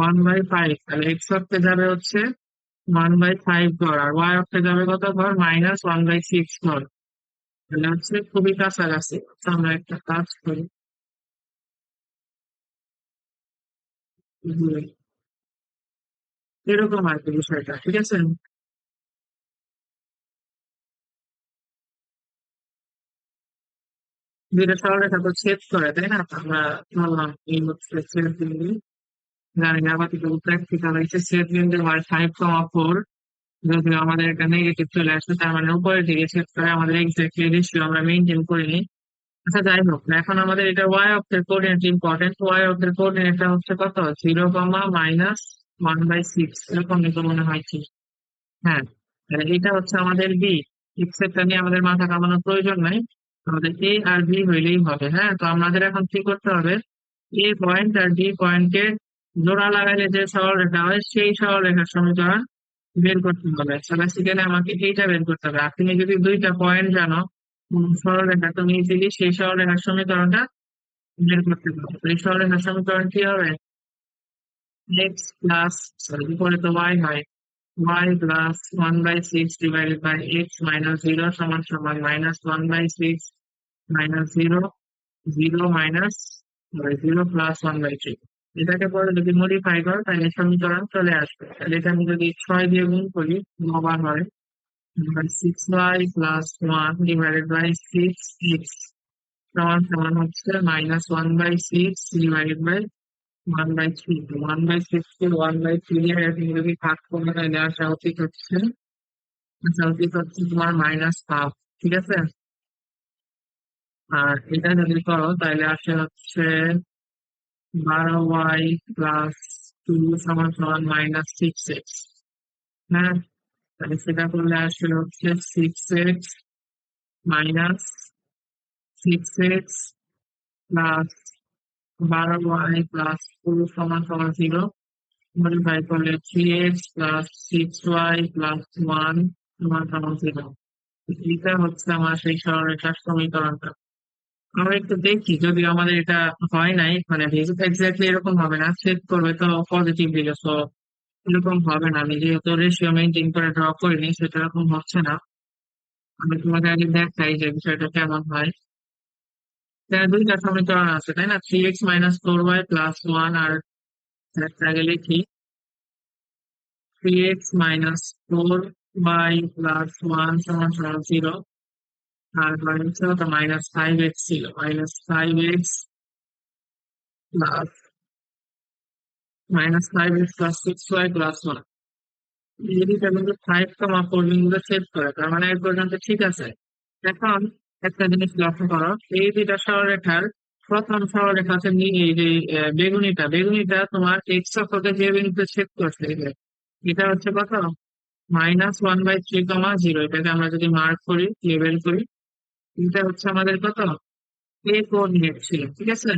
1/5। তাহলে এক্স অক্ষে যাবে হচ্ছে 1/5 ঘর, আর ওয়াই অক্ষে যাবে কত ঘর? -1/6 ঘর। তাহলে হচ্ছে খুবই কাছাকাছি। তো আমরা একটা কাজ করি, যে এরকম আর কি বিষয়টা, ঠিক আছে? দুইটা সরলরেখা তো ছেদ করে, তাই না? তো আমরা ধরলাম এই হচ্ছে ছেদ বিন্দু। জানি না আবার কিন্তু প্র্যাকটিক্যাল হচ্ছে ছেদ বিন্দু হয় 5,4। যদি আমাদের একটা নেগেটিভ চলে আসে তার মানে উপরের দিকে ছেদ করে, আমাদের এক্স্যাক্টলি রেশিও আমরা মেনটেন করিনি। আচ্ছা যাই হোক, এখন আমাদের এটা ওয়াই অক্ষের কোঅর্ডিনেট ইম্পর্টেন্ট। ওয়াই অক্ষের কোঅর্ডিনেটটা হচ্ছে কত? 0, -1/6 এরকম তো মনে হয় কি? হ্যাঁ, তাহলে এটা হচ্ছে আমাদের বি। এক্স এরটা নিয়ে আমাদের মাথা কামানোর প্রয়োজন নাই, আমাদের এ আর বি হইলেই হবে। হ্যাঁ, তো আমাদের এখন কি করতে হবে? এ পয়েন্ট আর বি পয়েন্টকে জোড়া লাগাইলে যে সরলরেখা হয় সেই সরলরেখার সমীকরণ বের করতে হবে। বেসিক্যালি আমাকে এইটা বের করতে হবে। আর তুমি যদি দুইটা পয়েন্ট জানো সরলরেখা, তুমি ইজিলি সেই সরলরেখার সমীকরণটা বের করতে পারবো। তো এই সরলরেখার সমীকরণ কি হবে? এক্স প্লাস, সরি উপরে তো ওয়াই হয়, y plus 1/6 divided by x minus 0 সমান সমান -1/6 minus 0, 0 minus 0 plus 1/3। এটাকে পরে যদি মডিফাই করো তাহলে সমীকরণ চলে আসবে। তাহলে এটা আমি যদি 6 দিয়ে গুণ করি 9 বার হয়, 6y plus 1 divided by 6x সমান সমান হচ্ছে -1/6 divided by 1/3। 1/6 কে 1/3 এর তুমি যদি ভাগ করো তাহলে আসা উচিত হচ্ছে, আচ্ছা উচিত হচ্ছে তোমার -1/2। ঠিক আছে? আর এটা যদি করো তাহলে আসে হচ্ছে 12y প্লাস 2 সমান সমান -6x। হ্যাঁ, তাহলে সেটা করলে আসলে হচ্ছে 6x minus 6x plus 12y plus 2 সমান সমান 0। মডিফাই করলে 3x প্লাস 6y প্লাস 1 সমান সমান 0। এটা হচ্ছে আমার সেই সরলরেখার সমীকরণটা। আমরা একটু দেখি যদি আমাদের এটা হয় নাই, মানে যেহেতু এক্স্যাক্টলি এরকম হবে না, সেট করবে তো পজিটিভ দিকে, তো এরকম হবে না। আমি যেহেতু রেশিও মেনটেন করে ড্র করিনি সেটা এরকম হচ্ছে না। আমি তোমাকে আগে দেখাই যে বিষয়টা কেমন হয়। এখানে দুইটা সমীকরণ আছে তাই না? 3x - 4y প্লাস 1, আর একটা আগে লিখি 3x - 4y প্লাস 1 সমান সমান 0। আর হচ্ছে কত? -5x ছিল, -5x plus -5x plus 6y plus 1। এটা কিন্তু 5,4 বিন্দুতে ছেদ করে, তার মানে এই পর্যন্ত ঠিক আছে। এখন একটা জিনিস লক্ষ্য করো, এই দুইটা সরলরেখার প্রথম সরলরেখা হচ্ছে এই যে বেগুনিটা, বেগুনিটা তোমার এক্স অক্ষকে যে বিন্দুতে ছেদ করছে, এটা হচ্ছে কত? -1/3, 0। এটাকে আমরা যদি মার্ক করি, লেবেল করি, এটা হচ্ছে আমাদের কত? এ কোঅর্ডিনেট ছিল, ঠিক আছে?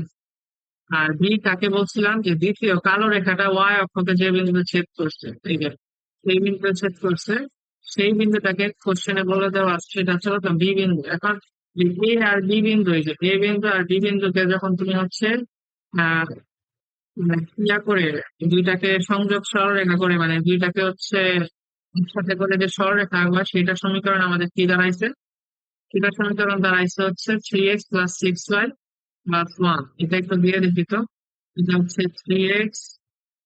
আর বি কাকে বলছিলাম? যে দ্বিতীয় কালো রেখাটা ওয়াই অক্ষকে যে বিন্দুতে ছেদ করছে, এই যে সেই বিন্দুতে ছেদ করছে, সেই বিন্দুটাকে কোশ্চেনে বলে দেওয়া আছে, সেটা হচ্ছে কত? বি বিন্দু। এখন এ আর বি বিন্দু, এই যে এ বিন্দু আর বি বিন্দুকে যখন তুমি হচ্ছে আহ মানে ইয়া করে দুইটাকে সংযোগ সরলরেখা করে, মানে দুইটাকে হচ্ছে একসাথে করে যে সরলরেখা আঁকবা, সেটা সমীকরণ আমাদের কি দাঁড়াইছে? সেটা সমীকরণ দাঁড়াইছে হচ্ছে 3x প্লাস 6y প্লাস 1। এটা একটু দিয়ে দেখি তো। এটা হচ্ছে 3x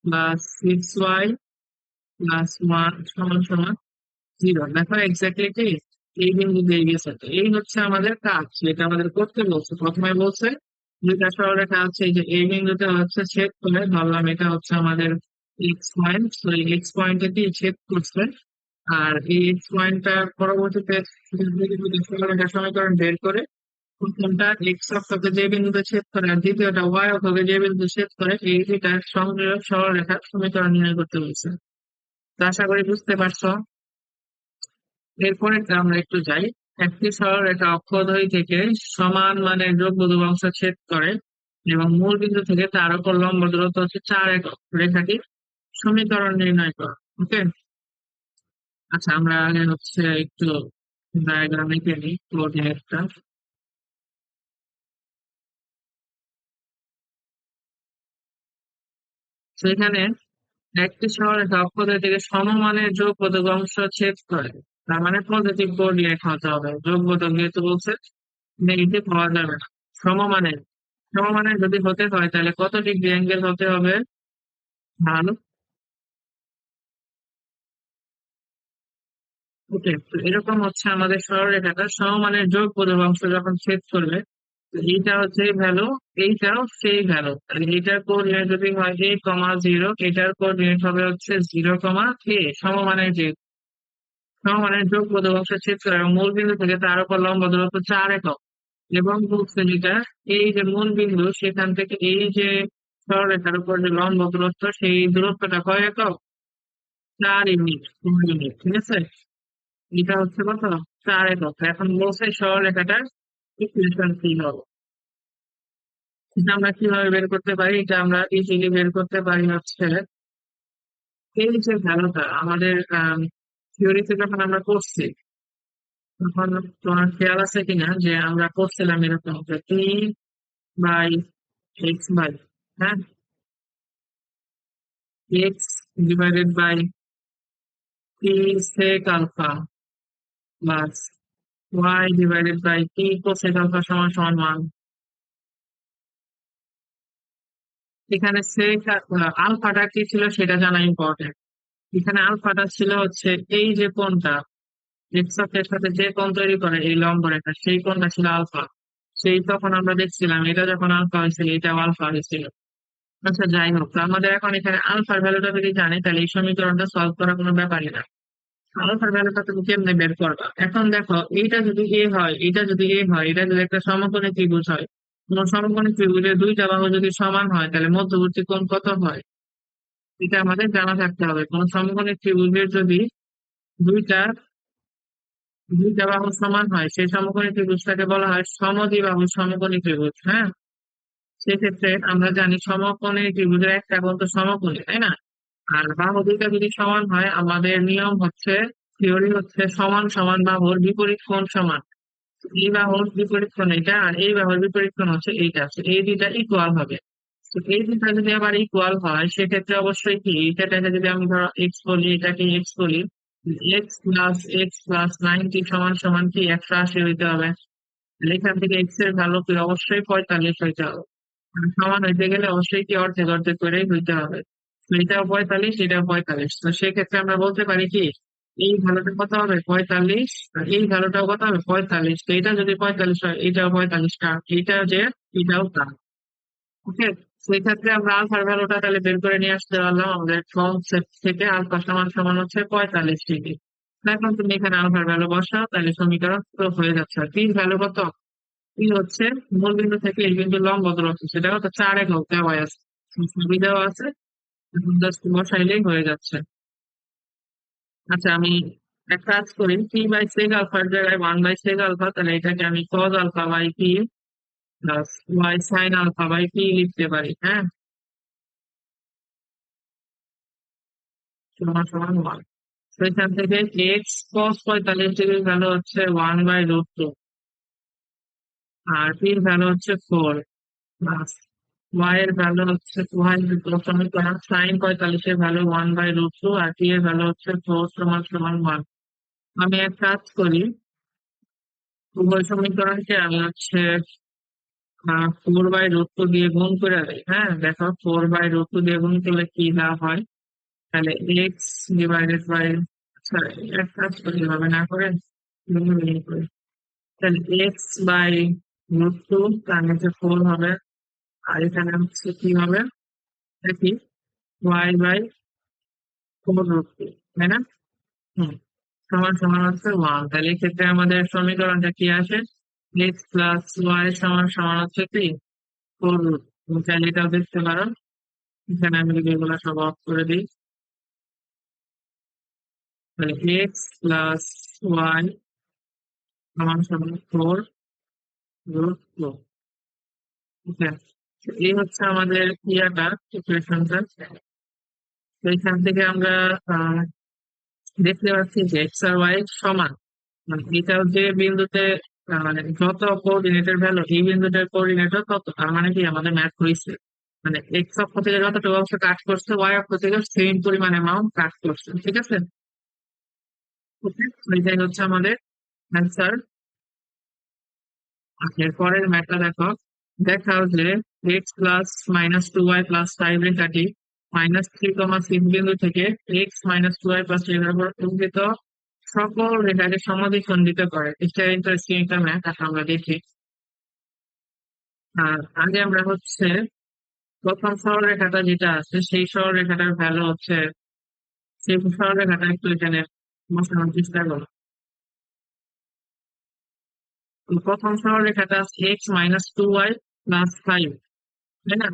প্লাস 6y প্লাস 1 সমান সমান 0। দেখো এক্স্যাক্টলি কি এই বিন্দু দিয়ে গেছে। তো এই হচ্ছে আমাদের কাজ, যেটা আমাদের করতে বলছে। প্রথমে বলছে দুইটা সরলরেখা আছে, এই যে এই বিন্দুতে হচ্ছে ছেদ করে, ভাবলাম এটা হচ্ছে আমাদের এক্স পয়েন্ট, তো এই এক্স পয়েন্টে কি ছেদ করছে। আর এই এক্স পয়েন্টটা পরবর্তীতে দুইটা সরলরেখা সমীকরণ বের করে প্রথমটা এক্স অক্ষকে যে বিন্দুতে ছেদ করে আর দ্বিতীয়টা ওয়াই অক্ষকে যে বিন্দু ছেদ করে এই দুইটার সংযোগ সরলরেখার সমীকরণ নির্ণয় করতে বলছে। তো আশা করি বুঝতে পারছো। এরপরে আমরা একটু যাই। একটি সরলরেখা অক্ষদ্বয় থেকে সমান মানের যোগ্য অংশ ছেদ করে এবং মূল বিন্দু থেকে তার উপর লম্ব দূরত্ব হচ্ছে 4 একক। রেখাটির সমীকরণ নির্ণয় করো। ওকে। আচ্ছা, আমরা আগে হচ্ছে একটু ডায়াগ্রাম এঁকে নিই, কোঅর্ডিনেটটা। সেখানে একটি সরলরেখা অক্ষদ্বয় থেকে সমমানের যোগ্য অংশ ছেদ করে, তার মানে পজিটিভ কোঅর্ডিনেট হতে হবে। যোগ্য যেহেতু বলছে, নেগেটিভ হওয়া যাবে না। সমমানের, সমমানের যদি হতে হয় তাহলে কত ডিগ্রি অ্যাঙ্গেল হতে হবে? ভালো। ওকে, তো এরকম হচ্ছে আমাদের সরলরেখাটা সমমানের যোগ অংশ যখন ছেদ করবে, তো এইটা হচ্ছে ভ্যালু, এইটাও সেই ভ্যালু, তাহলে এটার কোঅর্ডিনেট যদি হয় a, 0, এটার কোঅর্ডিনেট হবে হচ্ছে 0, a। সমমানের যে সমমানের যোগ অংশ ছেদ করে এবং মূল বিন্দু থেকে তার উপর লম্ব দূরত্ব 4 একক। এবং বলছে যেটা, এই যে মূল বিন্দু সেখান থেকে এই যে সরলরেখার উপর যে লম্ব দূরত্ব, সেই দূরত্বটা কয় একক? 4 ইউনিট, 4 ইউনিট, ঠিক আছে। এটা হচ্ছে কত? 4 একক। এখন বলছে সরলরেখাটার ইকুয়েশন কি হবে। এটা আমরা কিভাবে বের করতে পারি? এটা আমরা ইজিলি বের করতে পারি হচ্ছে, এই যে ভ্যালুটা আমাদের থিওরিতে যখন আমরা করছি, তখন তোমার খেয়াল আছে কিনা যে আমরা করছিলাম এরকম যে p/x/, হ্যাঁ, x divided by p sec alpha plus y divided by p cosec alpha সমান সমান 1। এখানে sec আলফাটা কি ছিল সেটা জানা ইম্পর্টেন্ট। এখানে আলফাটা ছিল হচ্ছে এই যে কোণটা, এক্স অক্ষের সাথে যে কোণ তৈরি করে এই লম্ব রেখা, সেই কোণটা ছিল আলফা। সেই তখন আমরা দেখছিলাম এটা যখন আলফা হয়েছিল, এটাও আলফা হয়েছিল। আচ্ছা, যাই হোক, তো আমাদের এখন এখানে আলফার ভ্যালুটা যদি জানি তাহলে এই সমীকরণটা সলভ করার কোনো ব্যাপারই না। আলফার ভ্যালুটা তুমি কেমনে বের করবা? এখন দেখো, এইটা যদি এ হয়, এটা যদি এ হয়, এটা যদি একটা সমকোণী ত্রিভুজ হয়, কোন সমকোণী ত্রিভুজের দুইটা বাহু যদি সমান হয় তাহলে মধ্যবর্তী কোণ কত হয়? এটা আমাদের জানা থাকতে হবে। কোন সমকোণী ত্রিভুজের যদি দুইটা দুইটা বাহু সমান হয়, সেই সমকোণী ত্রিভুজটাকে বলা হয় সমদ্বিবাহু সমকোণী ত্রিভুজ। হ্যাঁ, সেক্ষেত্রে আমরা জানি সমকোণী ত্রিভুজের একটা কোণ তো সমকোণী, তাই না? আর বাহু দুইটা যদি সমান হয়, আমাদের নিয়ম হচ্ছে, থিওরি হচ্ছে, সমান সমান বাহুর বিপরীত কোণ সমান। এই বাহুর বিপরীত কোণ এটা, আর এই বাহুর বিপরীত কোণ হচ্ছে এইটা। তো এই দুইটা ইকুয়াল হবে। তো এই দুইটা যদি আবার ইকুয়াল হয়, সেক্ষেত্রে অবশ্যই কি, এটাকে যদি আমি ধরো এক্স বলি, এটাকে এক্স বলি, x+x+90 সমান সমান কি 180 হইতে হবে। তাহলে এখান থেকে এক্স এর ভ্যালু কি অবশ্যই 45 হইতে হবে। আর সমান হইতে গেলে অবশ্যই কি অর্ধেক অর্ধেক করেই হইতে হবে। তো এটাও 45, এটাও 45। তো সেক্ষেত্রে আমরা বলতে পারি কি, এই ভ্যালুটা কত হবে? 45। আর এই ভ্যালুটাও কত হবে? 45। তো এটা যদি 45 হয়, এটাও 45 টা, এটা যে, এটাও তা। ওকে। সেই ক্ষেত্রে আমরা আলফার ভ্যালুটা তাহলে বের করে নিয়ে আসতে পারলাম আমাদের কনসেপ্ট থেকে। আলফা সমান সমান হচ্ছে 45 ডিগ্রি। এখন তুমি এখানে আলফার ভ্যালু বসাও, তাহলে সমীকরণ তো হয়ে যাচ্ছে। আর পির ভ্যালু কত? পি হচ্ছে মূল বিন্দু থেকে এই বিন্দু লম্ব দূরত্ব, সেটা কত? 4 একক দেওয়া আছে, ছবি দেওয়া আছে। এখন জাস্ট বসাইলেই হয়ে যাচ্ছে। আচ্ছা, আমি এক কাজ করি, p/sec আলফার জায়গায় 1/sec আলফা, তাহলে এটাকে আমি cos alpha by p plus y sin alpha by p লিখতে পারি। হ্যাঁ, সমান সমান 1। সেখান থেকে এক্স cos 45 ডিগ্রির ভ্যালু হচ্ছে 1/√2, আর পির ভ্যালু হচ্ছে 4, প্লাস ওয়াই এর ভ্যালু হচ্ছে সমীকরণ সাইন 45 এর ভ্যালু 1/√2 আর টি এর ভ্যালু হচ্ছে 4 সমান সমান 1। আমি এক কাজ করি, উভয় সমীকরণকে আমি হচ্ছে 4/√2 দিয়ে গুণ করে দেই। হ্যাঁ, দেখো, 4/√2 দিয়ে গুণ করলে কি লাভ হয়? তাহলে এক্স ডিভাইডেড বাই, আচ্ছা, এক কাজ করি, হবে না করে গুণ করি। তাহলে x/√2 তার নিচে 4 হবে, আর এখানে হচ্ছে কি হবে? দেখি, y/4√2, তাই না? হুম, সমান সমান হচ্ছে 1। তাহলে এক্ষেত্রে আমাদের সমীকরণটা কি আসে? এক্স প্লাস ওয়াই সমান সমান হচ্ছে কি 4 রুট। তুমি চাইলে এটাও দেখতে পারো। এখানে আমি যদি এগুলো সব অফ করে দিই, তাহলে এক্স প্লাস ওয়াই সমান সমান 4 রুট 4। ওকে, এই হচ্ছে আমাদের ইয়াটা, ইকুয়েশনটা। তো এখান থেকে আমরা আহ, দেখতে পাচ্ছি যে এক্স আর ওয়াই সমান, মানে এটা যে বিন্দুতে মানে যত কোঅর্ডিনেটের ভ্যালু এই বিন্দুটার কোঅর্ডিনেটও তত, তার মানে কি আমাদের ম্যাথ হয়েছে। মানে এক্স অক্ষ থেকে যতটুকু অংশ কাট করছে ওয়াই অক্ষ থেকে সেম পরিমাণ অ্যামাউন্ট কাট করছে, ঠিক আছে। ওকে, এটাই হচ্ছে আমাদের অ্যান্সার। এর পরের ম্যাথটা দেখো। দেখাও যে এক্স প্লাস -2y প্লাস 5 রেখাটি -3,6 বিন্দু থেকে এক্স -2y প্লাস 3 এর উপর অঙ্কিত সকল রেখাকে সমাদ্বিখণ্ডিত করে। এটা ইন্টারেস্টিং একটা ম্যাথ, আমরা দেখি। আগে আমরা হচ্ছে প্রথম সরলরেখাটা যেটা আছে সেই সরলরেখাটার ভ্যালু হচ্ছে, সেই সরলরেখাটা একটু এখানে বসানোর চেষ্টা করো। তো প্রথম সরলরেখাটা আছে x -2y+5, তাই না?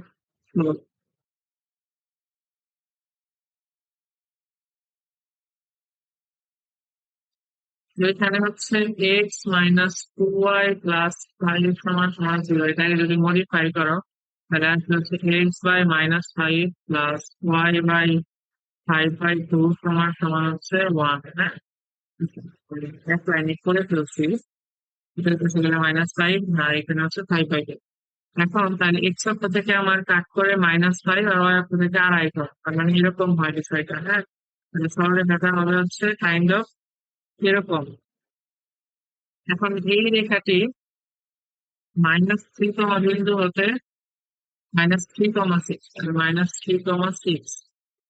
তো এখানে হচ্ছে x-2y+5 সমান সমান 0, এটাকে যদি মডিফাই করো তাহলে আসলে হচ্ছে x/-5 + y/5/2 সমান সমান হচ্ছে 1, হ্যাঁ। এক লাইনে করে ফেলছি। এটা হচ্ছে গেলে -5, আর এখানে হচ্ছে 5/2। এখন তাহলে এক্স অক্ষ থেকে আমার কাট করে -5 আর ওয়াই অক্ষ থেকে 2.5 ঘর, তার মানে এরকম হয় বিষয়টা, হ্যাঁ। তাহলে সরলরেখাটা হবে হচ্ছে কাইন্ড অফ এরকম। এখন এই রেখাটি -3 বিন্দু হতে -3,6, -3,6,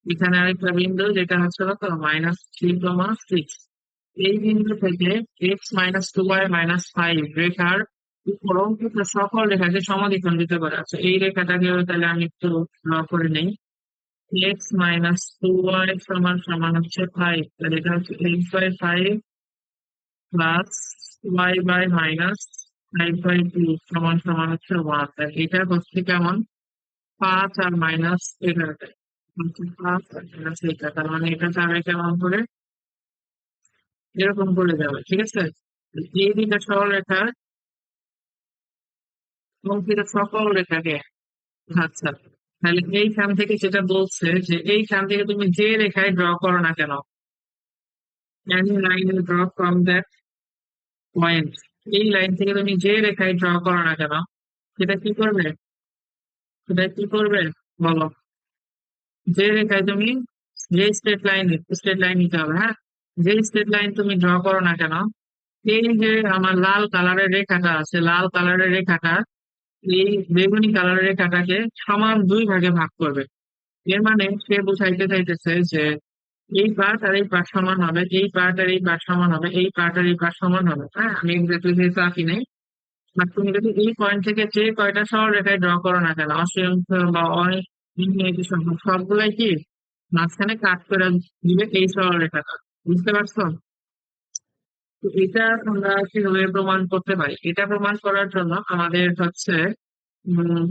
এখানে আরেকটা বিন্দু যেটা হচ্ছে কত -3,6, এই বিন্দু থেকে x-2y-5 রেখার উপর অঙ্কিত সকল রেখাকে সমাদ্বিখণ্ডিত করা আছে। এই রেখাটাকে তাহলে আমি একটু ড্র করে নেই। x-2y সমান সমান হচ্ছে 5, তাহলে এটা হচ্ছে x/5 প্লাস y/-5/2 সমান সমান হচ্ছে 1। তাহলে এটা হচ্ছে কেমন 5 আর মাইনাস এটাতে হচ্ছে 5 আর মাইনাস এটা, তার মানে এটা যাবে কেমন করে এরকম করে যাবে, ঠিক আছে। এই দুইটা সরলরেখার অঙ্কিত সকল রেখাকে, আচ্ছা, তাহলে এইখান থেকে যেটা বলছে যে এইখান থেকে তুমি যে রেখায় ড্র করো না কেন, any line you draw from that point, এই লাইন থেকে তুমি যে রেখায় ড্র করো না কেন সেটা কি করবে, সেটা কি করবে বলো। যে রেখায় তুমি, যে স্ট্রেট লাইন নিতে হবে, হ্যাঁ। যে স্ট্রেট লাইন তুমি ড্র করো না কেন, এই যে আমার লাল কালারের রেখাটা আছে, লাল কালারের রেখাটা এই বেগুনি কালারের রেখাটাকে সমান 2 ভাগে ভাগ করবে। এর মানে সে বুঝাইতে চাইতেছে যে এই পার্ট আর এই পার্ট সমান হবে, এই পার্ট আর এই পার্ট সমান হবে, এই পার্ট আর এই পার্ট সমান হবে, হ্যাঁ। আমি এক্স্যাক্টলি যেহেতু আঁকি নাই, বাট তুমি যদি এই পয়েন্ট থেকে যে কয়টা সরলরেখায় ড্র করো না কেন, অসংখ্য বা অনেক ইনফিনিটি সংখ্যক সবগুলাই কি মাঝখানে কাট করে দিবে এই সরলরেখাটা, বুঝতে পারছো? তো এটা আমরা কিভাবে প্রমাণ করতে পারি, এটা প্রমাণ করার জন্য আমাদের হচ্ছে উম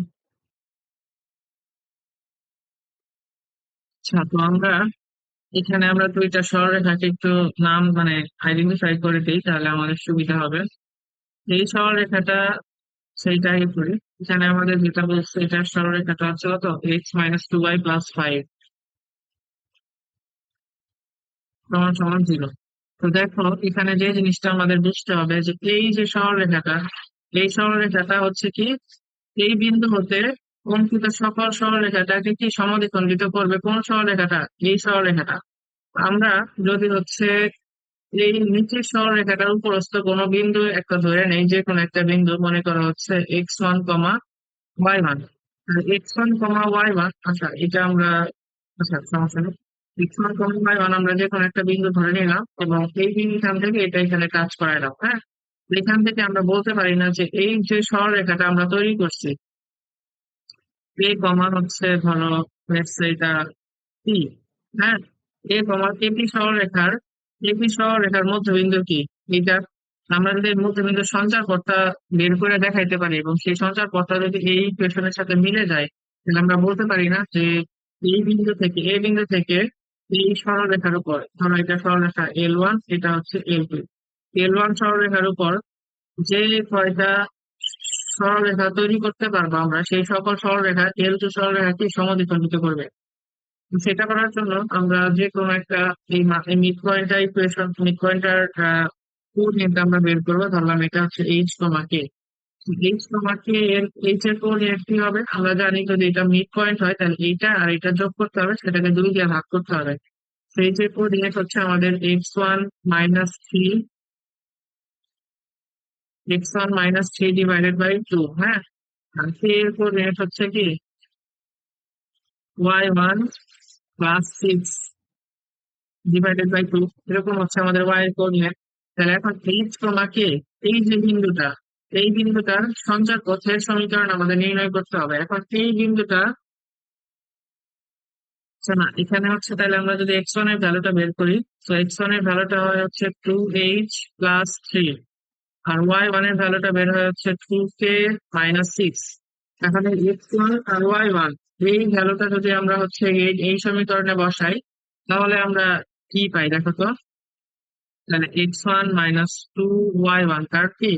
আচ্ছা, তো আমরা এখানে আমরা দুইটা সরলরেখাকে একটু নাম মানে আইডেন্টিফাই করে দিই, তাহলে আমাদের সুবিধা হবে। এই সরলরেখাটা সেইটাই করি। এখানে আমাদের যেটা বলছে এটা সরলরেখাটা হচ্ছে কত x-2y+5 সমান সমান 0। তো দেখো এখানে যে জিনিসটা আমাদের বুঝতে হবে যে এই যে সরলরেখাটা, এই সরলরেখাটা হচ্ছে কি এই বিন্দু হতে অঙ্কিত সকল সরলরেখাটাকে কি সমাদ্বিখণ্ডিত করবে, কোন সরলরেখাটা, এই সরলরেখাটা। আমরা যদি হচ্ছে এই নিচের সরলরেখাটার উপরস্থ কোনো বিন্দু একটা ধরে নেই, যে কোনো একটা বিন্দু মনে করা হচ্ছে x1, y1, x1, y1, আচ্ছা এটা আমরা, আচ্ছা সমস্যা নেই, x1, y1 আমরা যে কোনো একটা বিন্দু ধরে নিলাম এবং এই বিন্দুখান থেকে এটা এখানে কাজ করাইলাম, হ্যাঁ। এখান থেকে আমরা বলতে পারি না যে এই যে সরলরেখাটা আমরা তৈরি করছি, এ কমা হচ্ছে ধরো let's say এটা পি, হ্যাঁ। এ কমা এপি সরলরেখার মধ্যবিন্দু কি, এইটা। আমরা যদি এর মধ্যে কিন্তু সঞ্চার পথটা বের করে দেখাইতে পারি এবং সেই সঞ্চার পথটা যদি এই ইকুয়েশনের সাথে মিলে যায়, তাহলে আমরা বলতে পারি না যে এই বিন্দু থেকে এই সরলরেখার উপর, ধরো এটা সরলরেখা L1, এটা হচ্ছে L2, L1 সরলরেখার উপর যে কয়টা সরলরেখা তৈরি করতে পারবো আমরা, সেই সকল সরলরেখা L2 সরলরেখাকে সমদ্বিখণ্ডিত করবে। সেটা করার জন্য আমরা যে কোনো একটা mid pointer equation, mid pointer coordinate আমরা বের করবো। ধরলাম এটা হচ্ছে H, H, এর H এর কোঅর্ডিনেট কি হবে? আমরা জানি যদি এটা মিড পয়েন্ট হয় তাহলে এইটা আর এটা যোগ করতে হবে, সেটাকে 2 দিয়ে ভাগ করতে হবে। সেই যে কোঅর্ডিনেট হচ্ছে আমাদের x1 - 3, x1 - 3 ডিভাইডেড বাই 2, হ্যাঁ। আর k এর কোঅর্ডিনেট হচ্ছে কি y1 + 6 ডিভাইডেড বাই 2, এরকম হচ্ছে আমাদের y এর কোঅর্ডিনেট। তাহলে এখন H, এই যে বিন্দুটা, এই বিন্দুটার সঞ্চার পথের সমীকরণ আমাদের নির্ণয় করতে হবে। এখন এই বিন্দুটা, আচ্ছা না, এখানে হচ্ছে তাহলে আমরা যদি x1 এর ভ্যালুটা বের করি, তো x1 এর ভ্যালুটা হয় হচ্ছে 2h + 3, আর y1 এর ভ্যালুটা বের হয় হচ্ছে 2k - 6। এখন এই x1 আর y1 এই ভ্যালুটা যদি আমরা হচ্ছে এই সমীকরণে বসাই, তাহলে আমরা কি পাই দেখো তো। তাহলে x1 - 2y1 তার কি,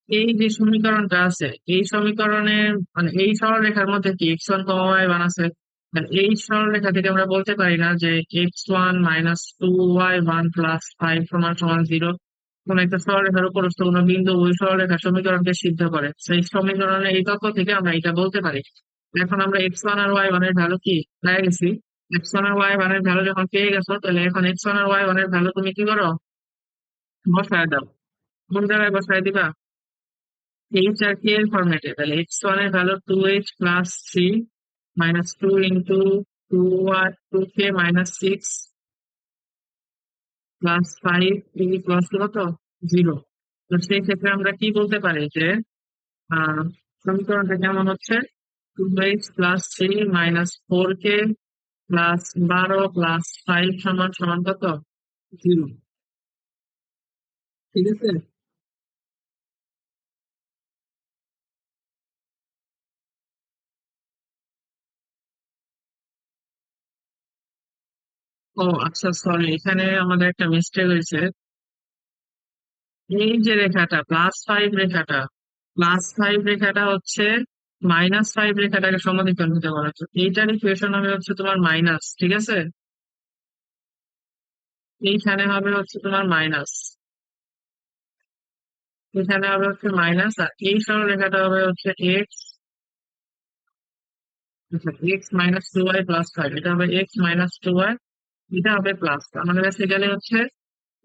এই যে সমীকরণটা আছে এই সমীকরণে, মানে এই সরলরেখার মধ্যে কি x1, y1 আছে। আর এই সরলরেখা থেকে আমরা বলতে পারি না যে x1 - 2y1 + 5 = 0। কোন একটা সরলরেখার উপরস্থ কোনো বিন্দু ওই সরলরেখার সমীকরণকে সিদ্ধ করে, সেই সমীকরণে এই তথ্য থেকে আমরা এটা বলতে পারি। এখন আমরা x1 আর y1 এর ভ্যালু কি পেয়ে গেছি। x1 আর y1 এর ভ্যালু যখন পেয়ে গেছো, তাহলে এখন x1 আর y1 এর ভ্যালু তুমি কি করো, বসায় দাও। কোন জায়গায় বসায় দিবা? এইচ আর কে এর ফরম্যাটে। তাহলে x1 এর ভ্যালু 2h + 3 - 2 ইন্টু 2k - 6 + 5 কত, 0। তো সেই ক্ষেত্রে আমরা কি বলতে পারি যে আহ সমীকরণটা কেমন হচ্ছে, 2h + 3 - 4k + 12 + 5 সমান কত, 0। ঠিক আছে। ও আচ্ছা, সরি, এখানে আমাদের একটা মিস্টেক হয়েছে। এই যে রেখাটা +5 রেখাটা হচ্ছে -5 রেখাটাকে সমাধিখণ্ডিত করা হচ্ছে, এইটার ইকুয়েশন হবে হচ্ছে তোমার মাইনাস, ঠিক আছে। এইখানে হবে হচ্ছে তোমার মাইনাস, এখানে হবে হচ্ছে মাইনাস, আর এই সরলরেখাটা হবে হচ্ছে x - 2y + 5, এটা হবে x - 2y, এটা হবে প্লাস। আমাদের কাছে গেলে হচ্ছে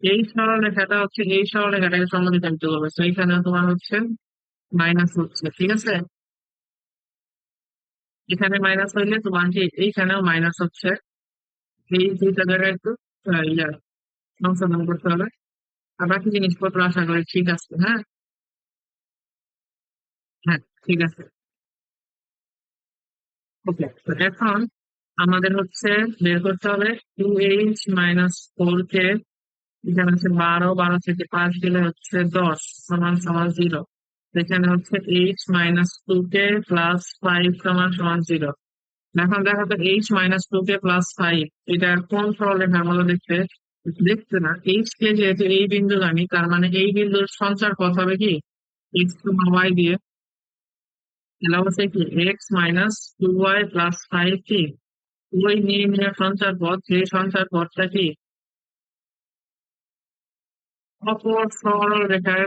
এই সরলরেখাটা হচ্ছে এই সরলরেখাটাকে সমাধিখণ্ডিত করবে, তো এইখানে তোমার হচ্ছে মাইনাস হচ্ছে, ঠিক আছে। এখানে মাইনাস হইলে তোমার কি এইখানেও মাইনাস হচ্ছে। এই দুইটা জায়গায় একটু ইয়া সংশোধন করতে হবে। আর বাকি জিনিসপত্র আশা করি ঠিক আছে, হ্যাঁ। হ্যাঁ, ঠিক আছে। ওকে, তো এখন আমাদের হচ্ছে বের করতে হবে 2h - 4k, এখানে হচ্ছে 12, 12 থেকে 5 গেলে হচ্ছে 10 = 0। এখানে হচ্ছে h - 2k + 5 = 0। এখন দেখো তো h - 2k + 5 এটা কোন সরলরেখার মতো দেখতে, দেখতে না, এইচ কে যেহেতু এই বিন্দু জানি, তার মানে এই বিন্দুর সঞ্চার পথ হবে কি x, y দিয়ে। তাহলে অবশ্যই কি x - 2y + 5 কি ওই নির্ণয় সঞ্চার পথ, সেই সঞ্চার পথটা কি অপর সরল রেখার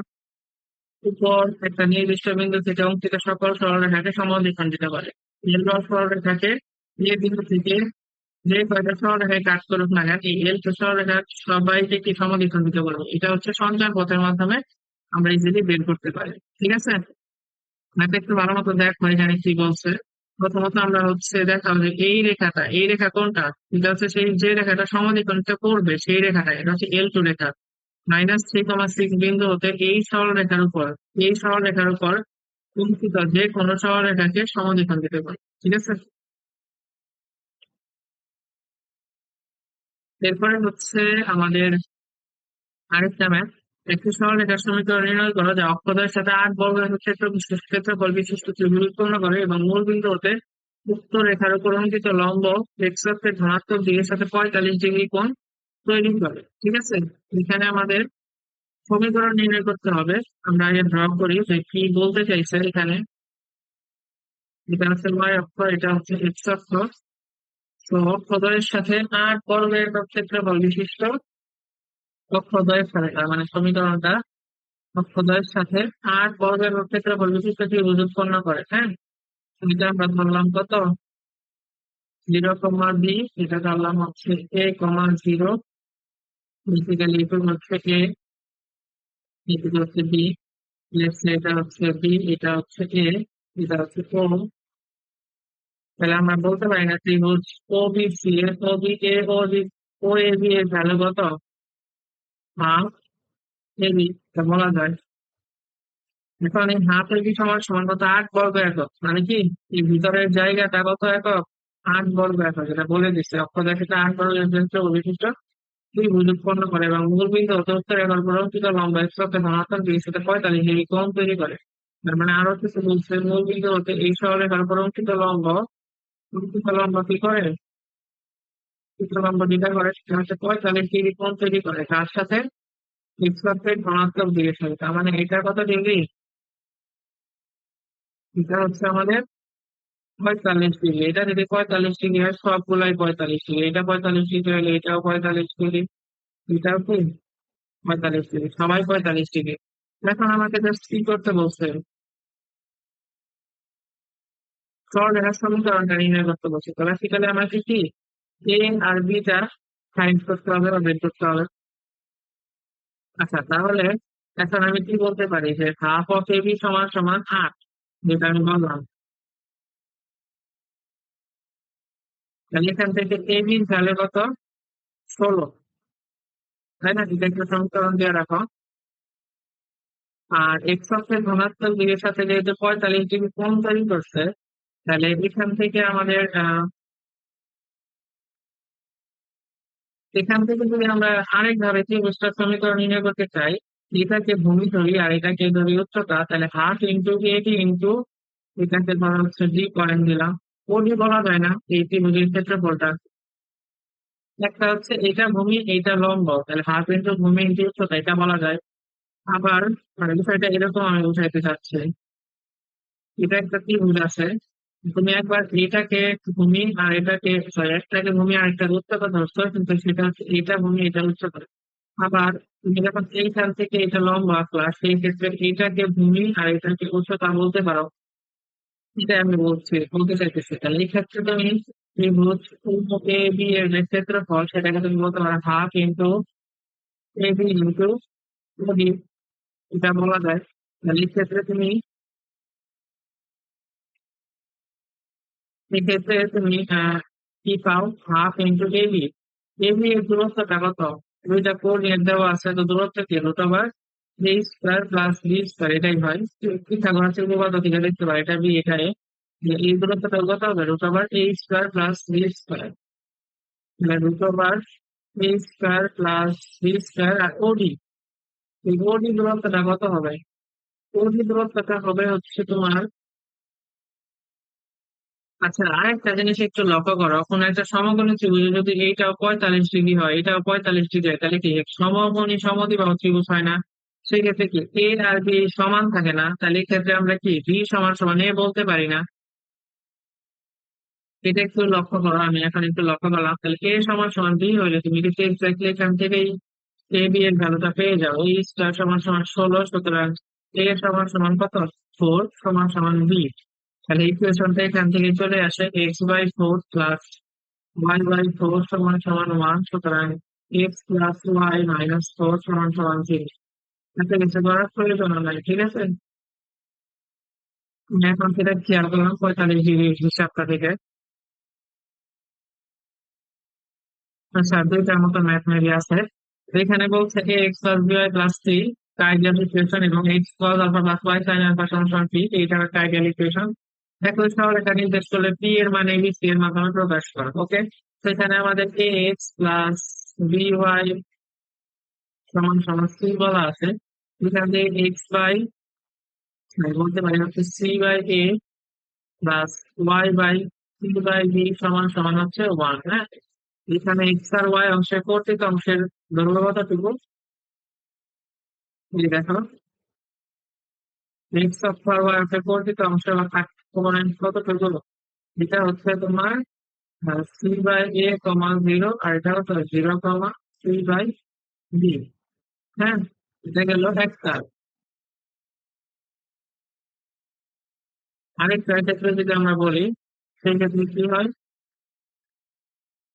উপর একটা নির্দিষ্ট বিন্দু থেকে অঙ্কিত সকল সরলরেখাকে সমদ্বিখণ্ডিত করে। এল সরলরেখাকে যে বিন্দু থেকে যে কয়টা সরলরেখায় কাজ করুক না কেন, এই এল সরলরেখা সবাইকে কি সমদ্বিখণ্ডিত করবে, এটা হচ্ছে সঞ্চার পথের মাধ্যমে আমরা ইজিলি বের করতে পারি। ঠিক আছে, ম্যাথ একটু ভালো মতো দেখো এখানে কি বলছে। প্রথমত আমরা হচ্ছে দেখাবো যে এই রেখা কোনটা, এটা হচ্ছে সেই যে রেখাটা সমদ্বিখণ্ডিত করবে সেই রেখাটা, এটা হচ্ছে L2 রেখা। -3,6 বিন্দু হতে এই সরল রেখার উপর অঙ্কিত যে কোনো সরল রেখাকে সমদ্বিখণ্ডিত করে। ঠিক আছে। এরপরে হচ্ছে আমাদের আরেকটা ম্যাথ, একটি সরলরেখার সমীকরণ নির্ণয় করো যা অক্ষদ্বয়ের সাথে 8 বর্গের ক্ষেত্রফল বিশিষ্ট ত্রিভুজ উৎপন্ন করে এবং মূল বিন্দু হতে উক্ত রেখার উপর অঙ্কিত লম্ব এক্স অক্ষের ধনাত্মক দিকের সাথে 45 ডিগ্রি কোণ তৈরি করে। ঠিক আছে, এখানে আমাদের সমীকরণ নির্ণয় করতে হবে। আমরা আগে ড্র করি যে কি বলতে চাইছে এখানে। এটা হচ্ছে y অক্ষ, এটা হচ্ছে x অক্ষ। তো অক্ষদ্বয়ের সাথে 8 বর্গের ক্ষেত্রফল বিশিষ্ট অক্ষদ্বয়ের সাথে, তার মানে সমীকরণটা অক্ষদ্বয়ের সাথে 8 বর্গের ক্ষেত্রফল বিশিষ্ট ত্রিভুজ উৎপন্ন করে। হ্যাঁ, এটা আমরা ধরলাম কত, 0,b, এটা ধরলাম হচ্ছে a,0, বেসিক্যালি এটা হচ্ছে a, এটা হচ্ছে b, লেটস সে এটা হচ্ছে b, এটা হচ্ছে a, এটা হচ্ছে o। তাহলে আমরা বলতে পারি না ত্রিভুজ ওবিসি এর ওএবি এর ভ্যালু কত, হাফ এবি, এটা বলা যায়। এখন এই হাফ এবি সমান সমান কত, 8 বর্গ একক, মানে কি এই ভিতরের জায়গাটা কত একক, 8 বর্গ একক। এটা বলে দিচ্ছে অক্ষরেখাটা 8 বর্গের ক্ষেত্রে বিশিষ্ট ত্রিভুজ উৎপন্ন করে এবং মূলবিন্দু হতে উত্তর রেখার উপর অঙ্কিত লম্বা এক্স অক্ষের ধনাত্মক দিকের সাথে 45 ডিগ্রি কোণ তৈরি করে। তার মানে আরো কিছু বলছে, মূলবিন্দু হতে এই সরলরেখার উপর অঙ্কিত লম্বা কি করে, লম্ব যেটা করে সেটা হচ্ছে 45 ডিগ্রি কোণ তৈরি করে তার সাথে এক্স অক্ষের ধনাত্মক দিকের সাথে। তার মানে এটা কত ডিগ্রি, এটা হচ্ছে আমাদের 45 ডিগ্রি। এটা যদি 45 ডিগ্রি হয় সবগুলাই 45 ডিগ্রি, এটা 45 ডিগ্রি হলে এটাও 45 ডিগ্রি, এটাও কি 45 ডিগ্রি, সবাই 45 ডিগ্রি। এখন আমাকে জাস্ট কি করতে বলছে, সরলরেখার সমীকরণটা নির্ণয় করতে বলছে। তো বেসিক্যালি আমাকে কি এ আর বিটা ফাইন্ড করতে হবে বা বের করতে হবে। আচ্ছা, তাহলে এখন আমি কি বলতে পারি যে হাফ অফ এবি সমান সমান 8, যেটা আমি বললাম। তাহলে এখান থেকে এবি ভ্যালু কত, 16, তাই না? এটা একটা সমীকরণ দিয়ে রাখো। আর এক্স অক্ষের ধনাত্মক দিকের সাথে যেহেতু 45 ডিগ্রি কোণ তৈরি করছে, তাহলে এখান থেকে যদি আমরা আরেকভাবে ত্রিভুজটার সমীকরণ নির্ণয় করতে চাই, এটাকে ভূমি ধরি আর এটাকে ধরি উচ্চতা, তাহলে হাফ ইন্টু এটি ইন্টু এটাকে ধরা হচ্ছে ডি পয়েন্ট দিলাম। ওডি বলা যায় না এই ত্রিভুজের ক্ষেত্রফলটা, একটা হচ্ছে এটা ভূমি এইটা লম্ব, তাহলে হাফ ইন্টু ভূমি ইন্টু উচ্চতা এটা বলা যায়। আবার মানে বিষয়টা এরকম আমি বুঝাইতে চাচ্ছি, এটা একটা ত্রিভুজ আছে, তুমি একবার এটাকে ভূমি আর এটাকে, সরি, একটাকে ভূমি আর একটা উচ্চতা ধরছো, কিন্তু সেটা হচ্ছে এটা ভূমি এটা উচ্চতা। আবার তুমি যখন এইখান থেকে এটা লম্বা আঁকলা, সেই ক্ষেত্রে এটাকে ভূমি আর এটাকে উচ্চতা বলতে পারো। এটা আমি বলতে চাইতেছি, তাহলে এই ক্ষেত্রে তুমি ত্রিভুজ এ বি এর যে ক্ষেত্রফল সেটাকে তুমি বলতে পারো half into A B into B, এটা বলা যায়। তাহলে এই ক্ষেত্রে তুমি কি পাও, half into A B. A B এর দূরত্বটা কত, দুইটা কোঅর্ডিনেট দেওয়া আছে, তো দূরত্ব কি, √, এ স্কোয়ার প্লাস বি স্কোয়ার, এটাই হয়। পিথাগোরাসের উপপাদ্য থেকে দেখতে পাই, এটা বি এটা এ। এই দূরত্বটা কত হবে, √, এ স্কোয়ার প্লাস বি স্কোয়ার, √, এ স্কোয়ার প্লাস বি স্কোয়ার। আর ওডি, এই ওডি দূরত্বটা কত হবে, ওডি দূরত্বটা হবে হচ্ছে তোমার, আচ্ছা আরেকটা জিনিস একটু লক্ষ্য করো, কোনো একটা সমকোণী ত্রিভুজে যদি এইটাও 45 ডিগ্রি হয় এটাও 45 ডিগ্রি হয়, তাহলে কি সমকোণী সমদ্বিবাহু ত্রিভুজ হয় না? সেক্ষেত্রে কি এ আর বি সমান থাকে না? তাহলে এক্ষেত্রে আমরা কি বি সমান সমান এ বলতে পারি না? এটা একটু লক্ষ্য করো, আমি এখন একটু লক্ষ্য করলাম। তাহলে এ সমান সমান বি হইলে তুমি কিন্তু এক্স্যাক্টলি এখান থেকেই এ বি এর ভ্যালুটা পেয়ে যাও। এই স্টার সমান সমান 16, সুতরাং এ সমান সমান কত, 4 সমান সমান বি। তাহলে ইকুয়েশনটা এখান থেকে চলে আসে x/4 প্লাস y/4 সমান সমান 1, সুতরাং x প্লাস y মাইনাস 4 সমান সমান 0। এতে কিছু করার প্রয়োজন নাই, ঠিক আছে? আমি এখন সেটা খেয়াল করলাম 45 ডিগ্রি হিসাবটা থেকে। আচ্ছা, দুইটার মতো ম্যাথ মেবি আছে। তো এখানে বলছে A x plus B y plus C ideal equation এবং x cos alpha plus y sign alpha সমান সমান পি, এইটা একটা আইডিয়াল ইকুয়েশন। একই সরলরেখা নির্দেশ করলে পি এর মানে বি সি এর মাধ্যমে প্রকাশ করো। ওকে, তো এখানে আমাদের এ এক্স প্লাস বি ওয়াই সমান সমান সি বলা আছে, এখান থেকে এক্স বাই বলতে পারি হচ্ছে C by a plus y by c by b সমান সমান হচ্ছে ওয়ান। হ্যাঁ, এখানে এক্স আর ওয়াই অংশের কর্তৃক অংশের দৈর্ঘ্য কতটুকু, এই দেখো এক্স অক্ষ আর ওয়াই অংশের কর্তৃক অংশের কম্পোনেন্ট কতটুকু, এটা হচ্ছে তোমার C by A comma zero, আর এটা হচ্ছে zero comma C by B. হ্যাঁ, এটা গেল একটা। আরেকটা ক্ষেত্রে যদি আমরা বলি, সেই ক্ষেত্রে কি হয়,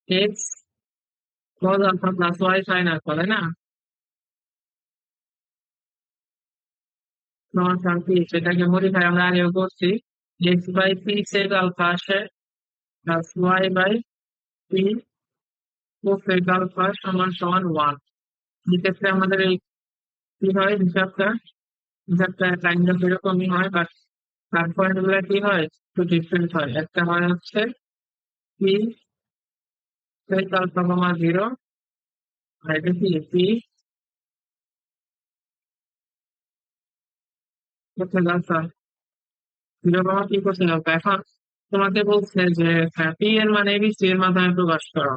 x cos alpha plus y sign alpha, তাই না, সমান পি, সেটাকে মডিফাই আমরা আগেও করছি, x by p sec alpha আসে plus y by p cosec alpha সমান সমান ওয়ান। এক্ষেত্রে আমাদের এই কি হয়, হিসাবটা কাইন্ড অফ এরকমই হয়, বাট তার পয়েন্ট গুলা কি হয়, একটু ডিফারেন্ট হয়। একটা হয় হচ্ছে p sec alpha comma zero, আর এটা কি p cosec alpha zero comma p cosec alpha. এখন তোমাকে বলছে যে পি এর মানে বি সি এর মাধ্যমে প্রকাশ করো।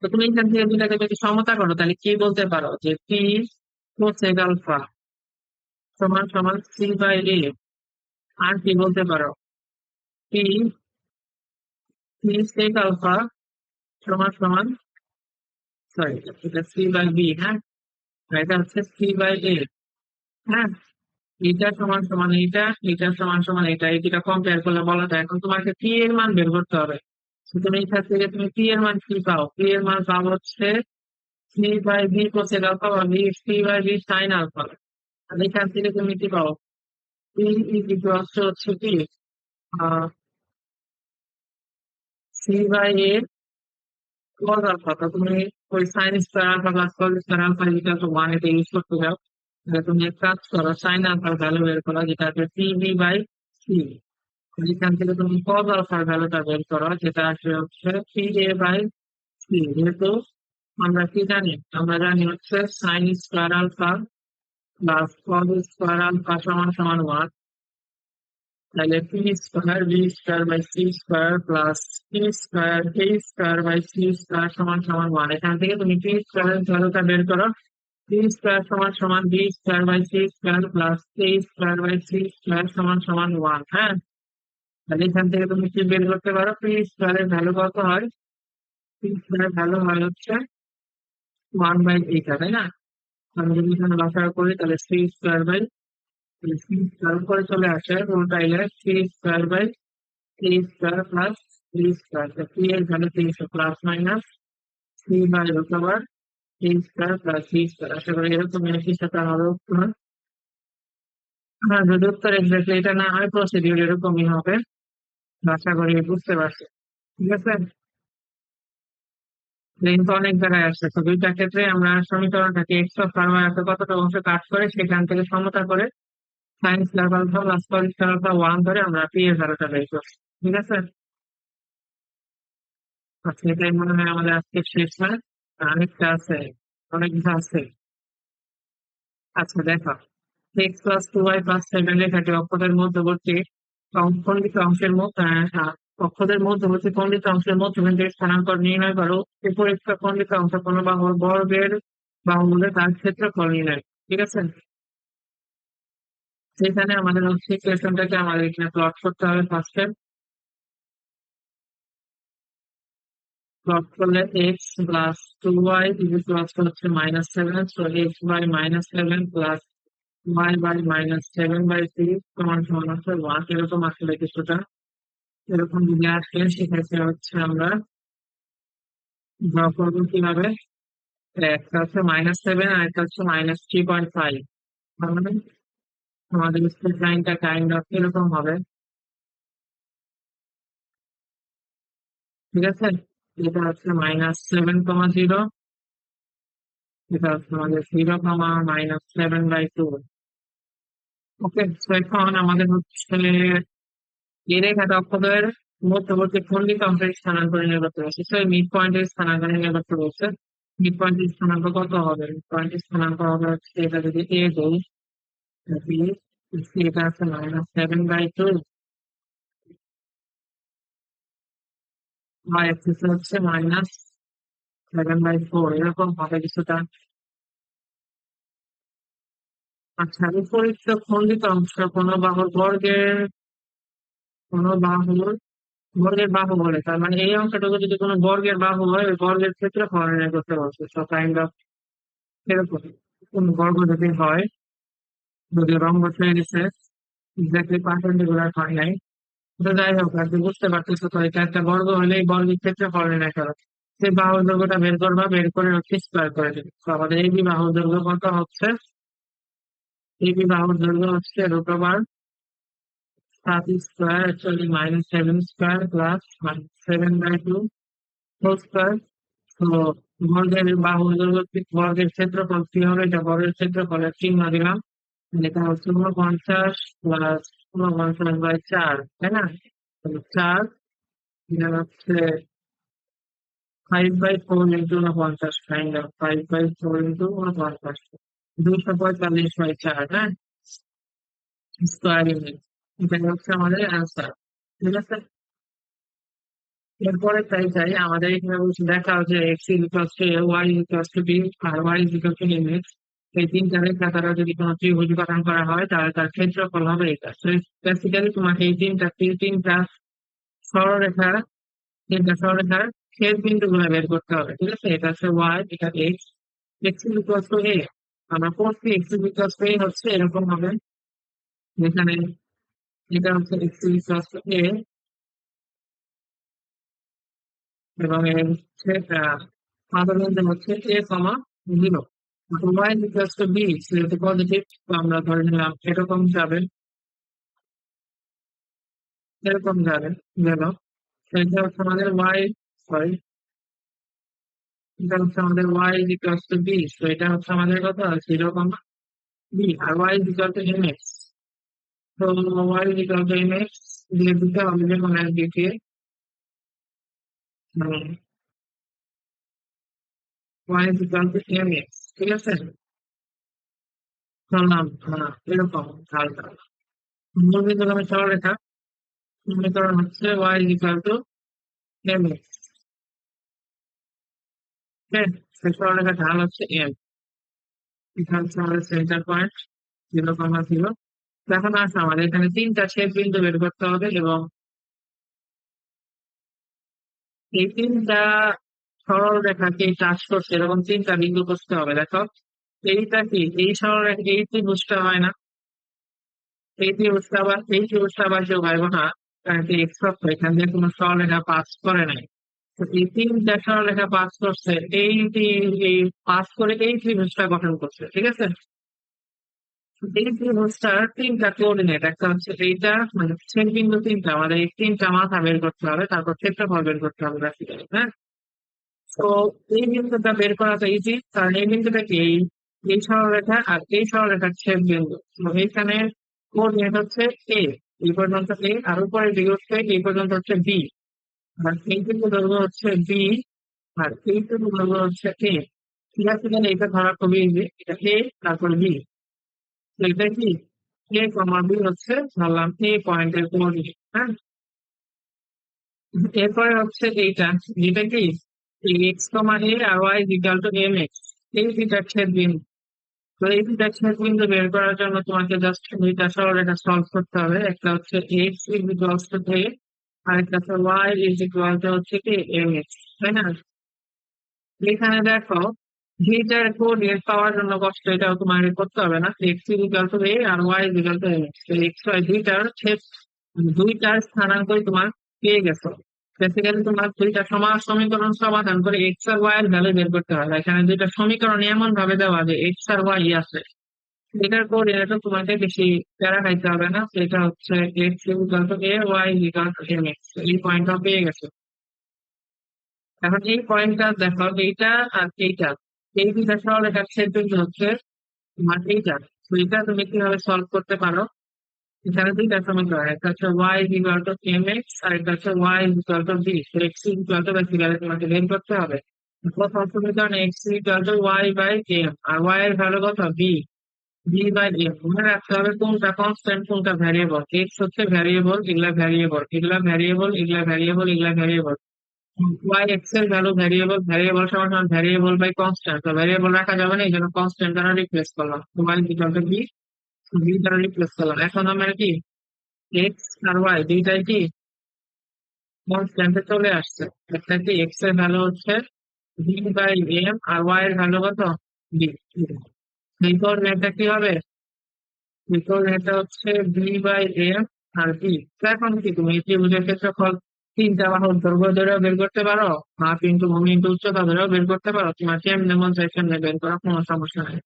তো তুমি এখান থেকে দুটাকে যদি সমতা করো, তাহলে কি বলতে পারো যে পি কোসেক আলফা সমান সমান সি বাই এ। আর কি বলতে পারো, পি পি সেক আলফা সমান সমান, সরি এটা সি বাই বি, হ্যাঁ, আর এটা হচ্ছে সি বাই এ। হ্যাঁ, এটা সমান সমান এটা, এটা সমান সমান এটা, এই দুটা কম্পেয়ার করলে বলা যায়। এখন তোমাকে পি এর মান বের করতে হবে। তো তুমি এখান থেকে তুমি পি এর মান কি পাও, পি এর মান পাবো হচ্ছে C by B cosec alpha বা B C by B sine alpha. আর এখান থেকে তুমি কি পাও, পি ইকুয়ালস হচ্ছে কি C by A cos alpha. তো তুমি ওই sine square alpha plus cos square alpha equal to one, এটা ইউজ করতে যাও। তুমি এক কাজ করো, সাইন আলফার ভ্যালু বের করো, যেটা আছে পি বি বাই সি। এখান থেকে তুমি কজ আলফার ভ্যালুটা বের করো, যেটা আসবে হচ্ছে পি এ বাই সি। যেহেতু আমরা কি জানি, আমরা জানি হচ্ছে sine square alpha plus cos square alpha সমান সমান ওয়ান। তাহলে p square b square by C square plus p square a square by C square সমান সমান ওয়ান। এখান থেকে তুমি পি স্কয়ারের ভ্যালুটা বের করো, পি স্কয়ার সমান সমান b square by C square plus a square by C square সমান সমান ওয়ান। হ্যাঁ, তাহলে এখান থেকে তুমি কি বের করতে পারো, পি স্কয়ারের ভ্যালু কত হয়, পি স্কয়ারের ভ্যালু হয় হচ্ছে ওয়ান বাই এইটা, তাই না। আমি যদি এখানে বাসা করি, তাহলে C square by C square করে চলে আসে উল্টাইলে C square by C square plus C square. C এর ভ্যালু তিনশো plus minus C by root over C square plus C square. আশা করি এরকম একই সাথে আমারও উত্তর। হ্যাঁ, যদি উত্তর এক্স্যাক্টলি এটা না হয়, প্রসিডিউর এরকমই হবে। আশা করি বুঝতে পারছি। ঠিক আছে, কিন্তু অনেক জায়গায় আসছে। তো দুইটা ক্ষেত্রে আমরা সমীকরণটাকে এক্স অফ আর ওয়াই আছে কতটা অংশ কাট করে সেখান থেকে সমতা করে science level plus cos level one ধরে আমরা পি এর ভ্যালুটা বের করছি। ঠিক আছে, আচ্ছা এটাই মনে হয় আমাদের আজকে শেষ না, অনেকটা আছে, অনেক কিছু আছে। আচ্ছা দেখো, x plus two y plus seven রেখাটি অক্ষরের মধ্যবর্তী খণ্ডিত অংশের মধ্যে অক্ষরের মধ্যবর্তী খণ্ডিত অংশের মধ্যবিন্দুর স্থানান্তর নির্ণয় করো। উপরিক্ত খণ্ডিত অংশ কোনো বাহুর বর্গের বাহু হলে তার ক্ষেত্রফল নির্ণয়। ঠিক আছে, সেখানে আমাদের হচ্ছে ইকুয়েশনটাকে আমাদের এখানে প্লট করতে হবে ফার্স্টে। প্লট করলে x plus two y equals হচ্ছে minus seven, so x by minus seven plus y by minus seven by three সমান সমান হচ্ছে ওয়ান। এরকম আসলে কিছুটা এরকম যদি আসে, সেক্ষেত্রে হচ্ছে আমরা ড্র করবো কিভাবে, একটা হচ্ছে মাইনাস সেভেন আর একটা হচ্ছে মাইনাস 3.5। মানে আমাদের স্ট্রেট লাইনটা কাইন্ড অফ এরকম হবে। ঠিক আছে, এটা হচ্ছে মাইনাস সেভেন কমা জিরো, এটা হচ্ছে আমাদের zero comma minus seven by two. Okay, তো এখন আমাদের হচ্ছে এই রেখাটা অক্ষদের মধ্যবর্তী খণ্ডিত অংশের স্থানান্তর নির্ভর করেছে, সেই মিড পয়েন্টের স্থানান্তর নির্ভর করেছে। মিড পয়েন্টের স্থানাঙ্ক কত হবে? মিড পয়েন্টের স্থানাঙ্ক হবে হচ্ছে এটা যদি এ দেই, এটা আছে -7/2, বা এক্সিস হচ্ছে -7/4, এরকম হবে কিছুটা। আচ্ছা, উপরিক্ত খণ্ডিত অংশ কোনো বাহুর বাহু বলে, তার মানে এই অংশটুকু যদি কোনো বর্গের বাহু হয়, ওই বর্গের ক্ষেত্রফল নির্ণয় করতে বলছে। সো কাইন্ড অফ এরকম কোন বর্গ যদি হয়, যদি রম্ব হয়ে গেছে, এক্স্যাক্টলি পারপেন্ডিকুলার হয় নাই, তো যাই হোক আর কি, বুঝতে পারতেছো তো, এটা একটা বর্গ হলে এই বর্গের ক্ষেত্রফল নির্ণয় করো। সেই বাহুর দৈর্ঘ্যটা বের করবা, বের করে হচ্ছে স্কোয়ার করে দিবে। তো আমাদের এই বাহুর দৈর্ঘ্য কত হচ্ছে? এই বাহুর দৈর্ঘ্য হচ্ছে √7 square, actually -7 square plus -7/2 whole square. তো বর্গের বাহুর দৈর্ঘ্য বর্গের ক্ষেত্রফল কি হবে? এটা বর্গের ক্ষেত্রফলের চিহ্ন দিলাম, যেটা হচ্ছে 49 প্লাস 49/4, তাই না? 4, এটা হচ্ছে 5/4 ইন্টু 49, কাইন্ড অফ 5/4 ইন্টু 49, 245/4, হ্যাঁ, স্কোয়ার ইউনিট। এটাই হচ্ছে আমাদের অ্যান্সার। ঠিক আছে, এরপরে চাই আমাদের এখানে বলছে দেখা হচ্ছে x equals to a, y equals to b, আর ওয়াই ইকুয়াল টু লিমিট। এই তিনটা রেখা দ্বারা যদি কোনো ত্রিভুজ গঠন করা হয়, তাহলে তার ক্ষেত্রফল হবে এটা। তো বেসিক্যালি তোমাকে এই তিনটা সরলরেখা তিনটা সরলরেখার ছেদ বিন্দু গুলো বের করতে হবে। ঠিক আছে, এটা হচ্ছে ওয়াই, এটা এক্স, এক্স ইকুয়ালস টু এ। আমরা পড়ছি এক্স ইকুয়ালস টু এ হচ্ছে এরকম হবে, যেখানে এটা হচ্ছে এক্স ইকুয়ালস টু এ, এবং এর হচ্ছে মাধ্যমে হচ্ছে এ কমা 0। ওয়াই ইকুয়ালস টু বি, সেটা পজিটিভ, তো আমরা ধরে নিলাম এরকম যাবে গেল। এটা হচ্ছে আমাদের ওয়াই, সরি, এটা হচ্ছে আমাদের ওয়াই ইকুয়ালস টু বি, তো এটা হচ্ছে আমাদের কত 0, বি, আর y equal to m x. তো y equal to m x দিয়ে দিতে হবে, যেমন একদিকে মানে y equal to m x. ঠিক আছে, ধরলাম এরকম হালকা মূলবিন্দুগামী সরলরেখা সমীকরণ হচ্ছে y equal to m x. হ্যাঁ, সেই সরলরেখার ঢাল হচ্ছে এম, এটা হচ্ছে আমাদের সেন্টার পয়েন্ট 0,0। এখন আসো আমাদের এখানে তিনটা ছেদ বিন্দু বের করতে হবে, এবং এই তিনটা সরল রেখাকে টাচ করছে এরকম তিনটা বিন্দু করতে হবে। দেখো, এইটা কি, এই সরল রেখা, এই ত্রিভুজটা হয় না, এই ত্রিভুজটা আবার কেউ পাইবো না, কারণ কি এক্স অক্ষ এখান দিয়ে কোনো সরলরেখা পাস করে নাই। তো এই তিনটা সরলরেখা পাস করছে, এই পাস করে এই ত্রিভুজটা গঠন করছে। ঠিক আছে, এই ত্রিভুজটার তিনটা কোঅর্ডিনেট, একটা হচ্ছে এইটা, মানে ছেদ বিন্দু তিনটা, আমাদের এই তিনটা মাথা বের করতে হবে, তারপর ক্ষেত্রফল বের করতে হবে বেসিক্যালি, হ্যাঁ। তো এই বিন্দুটা বের করা তো ইজি, কারণ এই বিন্দুটা কি, এই সরলরেখা আর এই সরলরেখার ছেদ বিন্দু। তো এইখানে কোঅর্ডিনেট হচ্ছে এ, এই পর্যন্ত এ, আর উপরের দিকে হচ্ছে এই পর্যন্ত হচ্ছে বি, আর এইটুকু দৈর্ঘ্য হচ্ছে বি, আর এইটুকু দৈর্ঘ্য হচ্ছে এ। ঠিক আছে, তাহলে এটা ধরা খুবই ইজি, এটা এ তারপর বি। তো এটা কি, এ কমা বি হচ্ছে ধরলাম এ পয়েন্টের কোঅর্ডিনেট, হ্যাঁ। এরপরে হচ্ছে এইটা, যেটা কি এক্স কমা এ আর y equal to m x, এই দুইটা ছেদ বিন্দু। তো এই দুইটা ছেদ বিন্দু বের করার জন্য তোমাকে জাস্ট দুইটা সরলরেখা সলভ করতে হবে। একটা হচ্ছে এক্স ইকুয়ালস টু এ, আর একটা হচ্ছে ওয়াই ইকুয়াল টু হচ্ছে কি এম এক্স, তাই না? এখানে দেখো, দুইটার কোঅর্ডিনেট পাওয়ার জন্য কষ্ট, এটাও তোমার করতে হবে না, এক্স ইকুয়াল টু এ আর y equal to m x, x y দুইটার ছেদ, দুইটার স্থানাঙ্কই তোমার পেয়ে গেছো। বেসিক্যালি তোমার দুইটা সমীকরণ সমাধান করে এক্স আর ওয়াই এর ভ্যালু বের করতে হবে। এখানে দুইটা সমীকরণ এমন ভাবে দেওয়া যে এক্স আর ওয়াই আছে, এটার কোঅর্ডিনেটও তোমাকে বেশি প্যারা খাইতে হবে না। সেটা হচ্ছে x equal to a, y equal to m x, এই পয়েন্টটা পেয়ে গেছো। এখন এই পয়েন্টটা দেখো, এইটা আর এইটা, এই দুইটা সরলরেখার ছেদবিন্দু হচ্ছে তোমার এইটা। তো এটা তুমি কিভাবে সলভ করতে পারো? এখানে দুইটা সমীকরণ, একটা হচ্ছে y equal to m x, আর একটা হচ্ছে y equal to B. X equal to basically তোমাকে বের করতে হবে প্রথম সমীকরণ x equal to y by m, আর ওয়াই এর ভ্যালু কত, বি, বি বাই এম। মনে রাখতে হবে কোনটা কনস্ট্যান্ট কোনটা ভ্যারিয়েবল। এক্স হচ্ছে ভ্যারিয়েবল, এগুলা ভ্যারিয়েবল, এগুলা ভ্যারিয়েবল, এগুলা ভ্যারিয়েবল, এগুলা ভ্যারিয়েবল। ওয়াই এক্স এর ভ্যালু ভ্যারিয়েবল, ভ্যারিয়েবল সমান ভ্যারিয়েবল বাই কনস্ট্যান্ট, তো ভ্যারিয়েবল রাখা যাবে না, এই জন্য কনস্ট্যান্ট দ্বারা রিপ্লেস করলাম। Y equal to b, b দ্বারা রিপ্লেস করলাম। এখন আমরা কি এক্স আর ওয়াই দুইটাই কি কনস্ট্যান্টে চলে আসছে। একটা কি এক্স এর ভ্যালু হচ্ছে বি বাই এম, আর ওয়াই এর ভ্যালু কত, বি। এই কোঅর্ডিনেটটা কি হবে, এই কোঅর্ডিনেটটা হচ্ছে বি বাই এম আর বি। এখন কি তুমি ত্রিভুজের ক্ষেত্রফল তিনটা বাহুর দৈর্ঘ্য ধরেও বের করতে পারো, মাপ ইন্টু ভূমি ইন্টু উচ্চতা ধরেও বের করতে পারো, তোমার কেমনে মন চাই কেমনে বের করা, কোনো সমস্যা নেই।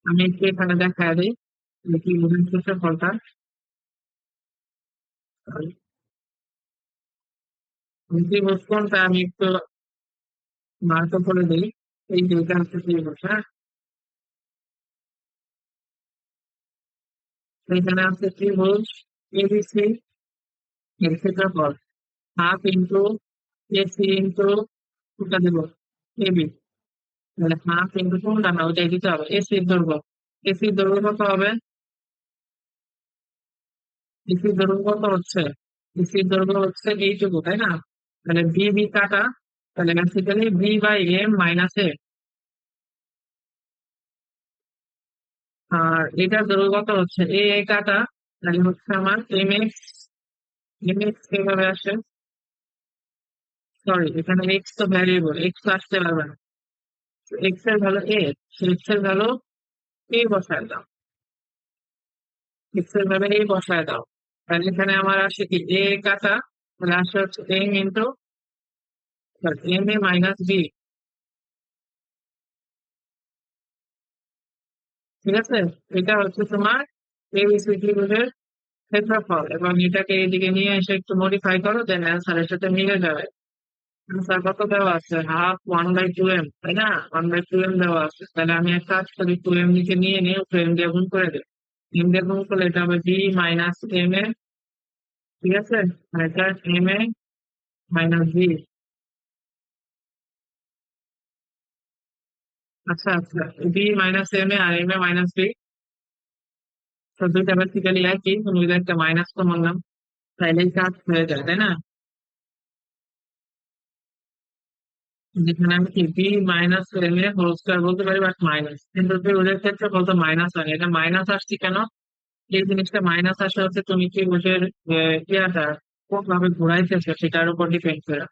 আমি একটু এখানে দেখা দিই যে ত্রিভুজের ক্ষেত্রফলটা। ত্রিভুজ কোনটা আমি একটু মার্ক করে দিই। এই যে এটা হচ্ছে ত্রিভুজ, হ্যাঁ। এখানে আছে ত্রিভুজ এবিসি, এর ক্ষেত্রফল হাফ ইন্টু এসি ইন্টু কোনটা দেবো, এবি। তাহলে হাফ ইন্টু কোনটা না ওইটাই দিতে হবে, এসির দৈর্ঘ্য। এসির দৈর্ঘ্য কত হবে, এসির দৈর্ঘ্য কত হচ্ছে, এসির দৈর্ঘ্য হচ্ছে এইটুকু, তাই না? তাহলে বি বি কাটা, তাহলে basically B by m minus A. আর এটার দৈর্ঘ্য কত হচ্ছে এ, এ কাটা, তাহলে হচ্ছে আমার এম এক্স। এম এক্স কিভাবে আসে, সরি এখানে এক্স তো ভ্যারিয়েবল, এক্স আসতে পারবে না। এক্স এর ভ্যালু এ, এক্স এর ভ্যালু এ বসায় দাও, এক্স এর ভ্যালু এ বসায় দাও। তাহলে এখানে আমার আসে কি এ কাটা, তাহলে আসে হচ্ছে M into M a minus B. ঠিক আছে, এটা হচ্ছে তোমার এবিসি ত্রিভুজের ক্ষেত্রফল, এবং এটাকে এইদিকে নিয়ে এসে একটু মডিফাই করো, দেন অ্যান্সারের সাথে মিলে যাবে। অ্যান্সার কত দেওয়া আছে, half one by two m, তাই না? ওয়ান বাই টু এম দেওয়া আছে, তাহলে আমি এক কাজ করি টু এম নিচে নিয়ে নিয়ে টু এম দিয়ে গুণ করে দিই। এম দিয়ে গুণ করলে এটা হবে বি মাইনাস এম এ। ঠিক আছে, আর এটা এম এ মাইনাস বি। আচ্ছা আচ্ছা, বি মাইনাস এম এ আর এম এ মাইনাস বি, তো দুইটা বেসিক্যালি একই, তুমি যদি একটা মাইনাস কমন নাও তাইলেই কাজ হয়ে যায়, তাই না? যেখানে আমি কি বি মাইনাস এম এ হোল স্কয়ার বলতে পারি, বাট মাইনাস, কিন্তু ওদের ক্ষেত্রে বলতে মাইনাস হয় না। এটা মাইনাস আসছে কেন, এই জিনিসটা মাইনাস আসা হচ্ছে তুমি কি ওদের ইয়াটা কোন ভাবে ঘুরাইতেছো সেটার উপর ডিপেন্ড করে।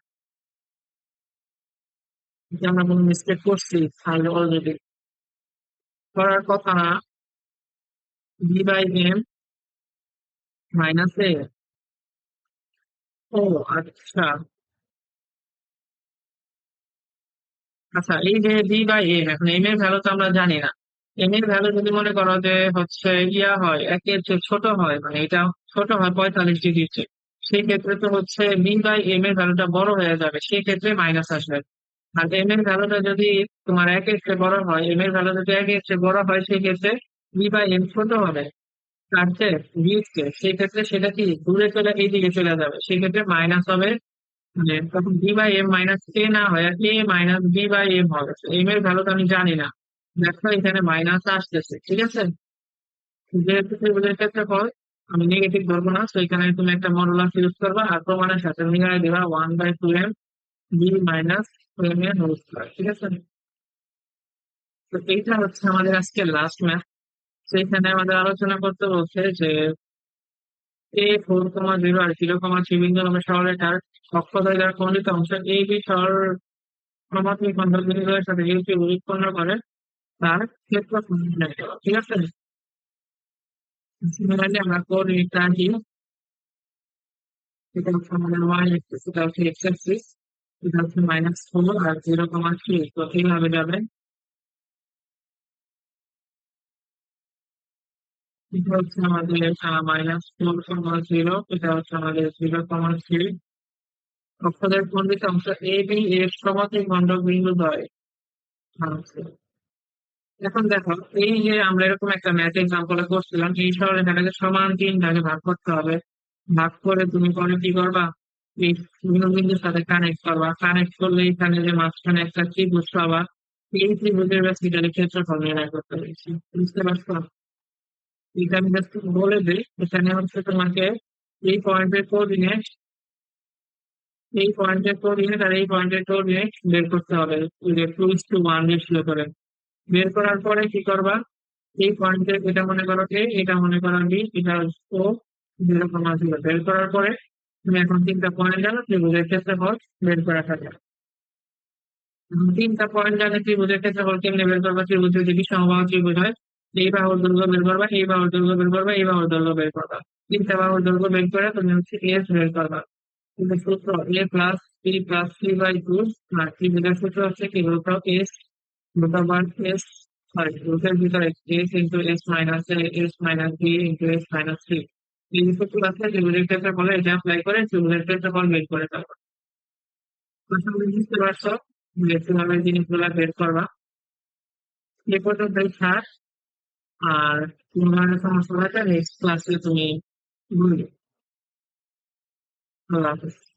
যে আমরা কোনো মিস্টেক করছি অলরেডি, করার কথা না। বি বাই এম মাইনাস এ, ও আচ্ছা। আচ্ছা, এই যে বি বাই এম, এখন এম এর ভ্যালু তো আমরা জানি না। এম এর ভ্যালু যদি মনে করো যে হচ্ছে ইয়া হয় একের চেয়ে ছোট হয়, মানে এটা ছোট হয় 45 ডিগ্রির চেয়ে, সেই ক্ষেত্রে তো হচ্ছে বি বাই এম এর ভ্যালুটা বড় হয়ে যাবে, সেই ক্ষেত্রে মাইনাস আসবে। আর এম এর ভ্যালুটা যদি তোমার একের চেয়ে বড় হয়, এম এর ভ্যালু যদি একের চেয়ে বড় হয়, সেই ক্ষেত্রে বি বাই এম ছোট হবে তার চেয়ে, বি কে, সেই ক্ষেত্রে সেটা কি দূরে চলে এই দিকে চলে যাবে, সেই ক্ষেত্রে মাইনাস হবে। মানে তখন বি বাই এম মাইনাস এ না হয় এ মাইনাস বি বাই এম হবে। এম এর ভ্যালু তো আমি জানি না, দেখো এখানে মাইনাস আসতেছে। ঠিক আছে, যেহেতু ত্রিভুজের ক্ষেত্রফল আমি নেগেটিভ ধরবো না, তো এখানে তুমি একটা মডুলাস ইউজ করবা আর প্রমাণের সাথে মিলাই দিবা one by two m b minus m এর হোল স্কয়ার। ঠিক আছে, তো এইটা হচ্ছে আমাদের আজকে লাস্ট ম্যাথ। তো এখানে আমাদের আলোচনা করতে বলছে যে a4,0 আর 0,3 বিন্দু নামে সরলরেখার অক্ষদ্বয় দ্বারা খণ্ডিত অংশ এ বি সমান্তরাল খণ্ডক বিন্দুদ্বয়ের সাথে ইউ ত্রিভুজ উৎপন্ন করে তার ক্ষেত্রফল নির্ণয় করো। ঠিক আছে, সিমিলারলি আমরা কোঅর্ডিনেট রাখি, এটা হচ্ছে আমাদের ওয়াই অ্যাক্সিস, এটা হচ্ছে এক্স অ্যাক্সিস, এটা হচ্ছে -4 আর 0,3, তো এইভাবে যাবে। এটা হচ্ছে আমাদের -4,0, এটা হচ্ছে আমাদের 0,3। অক্ষদের খণ্ডিত অংশ এ বি এর সমদ্বিখণ্ডক বিন্দুদ্বয়। আচ্ছা, এখন দেখো এই যে আমরা এরকম একটা ম্যাথ এক্সাম্পলে করছিলাম, এই সরলরেখাটাকে সমান তিন ভাগে ভাগ করতে হবে। ভাগ করে তুমি পরে কি করবা, এই বিভিন্ন বিন্দুর সাথে কানেক্ট করবা, কানেক্ট করলে এখানে যে মাঝখানে একটা ত্রিভুজ পাবা, এই ত্রিভুজের বেসিক্যালি ক্ষেত্রফল নির্ণয় করতে পেরেছি। বুঝতে পারছো? এটা আমি জাস্ট বলে দিই, এখানে হচ্ছে তোমাকে এই পয়েন্টের কোঅর্ডিনেট, এই পয়েন্টের কোঅর্ডিনেট আর এই পয়েন্টের কোঅর্ডিনেট বের করতে হবে, ওই যে 2:1 রেশিও করে। বের করার পরে কি করবা, এই পয়েন্টে এটা মনে করো এ, এটা মনে করো বি, এটা ও, 0,0 বের করার পরে তুমি এখন তিনটা পয়েন্ট জানো ত্রিভুজের ক্ষেত্রফল বের করা থাকে। তিনটা পয়েন্ট জানে ত্রিভুজের ক্ষেত্রফল কেমনে বের করবা, ত্রিভুজের যদি সমবাহু ত্রিভুজ হয়, এই বাহুর দৈর্ঘ্য বের করবা, এই বাহুর দৈর্ঘ্য বের করবা, এই বাহুর দৈর্ঘ্য বের করবা। তিনটা বাহুর দৈর্ঘ্য বের করে তুমি হচ্ছে এস বের করবা। কিন্তু সূত্র A plus B plus C by two, আর ত্রিভুজের সূত্র হচ্ছে কি root of S, root over S, sorry রুটের ভিতরে S into S minus A, S minus B into S minus C. এই সূত্র আছে ত্রিভুজের ক্ষেত্রফলে এটা অ্যাপ্লাই করে ত্রিভুজের ক্ষেত্রফল বের করে ফেলবা। আশা করি বুঝতে পারছো যে কিভাবে জিনিসগুলো বের করবা। এ পর্যন্তই থাক, আর কোন ধরনের সমস্যা হলে নেক্সট ক্লাসে তুমি বলবে। আল্লাহ হাফেজ।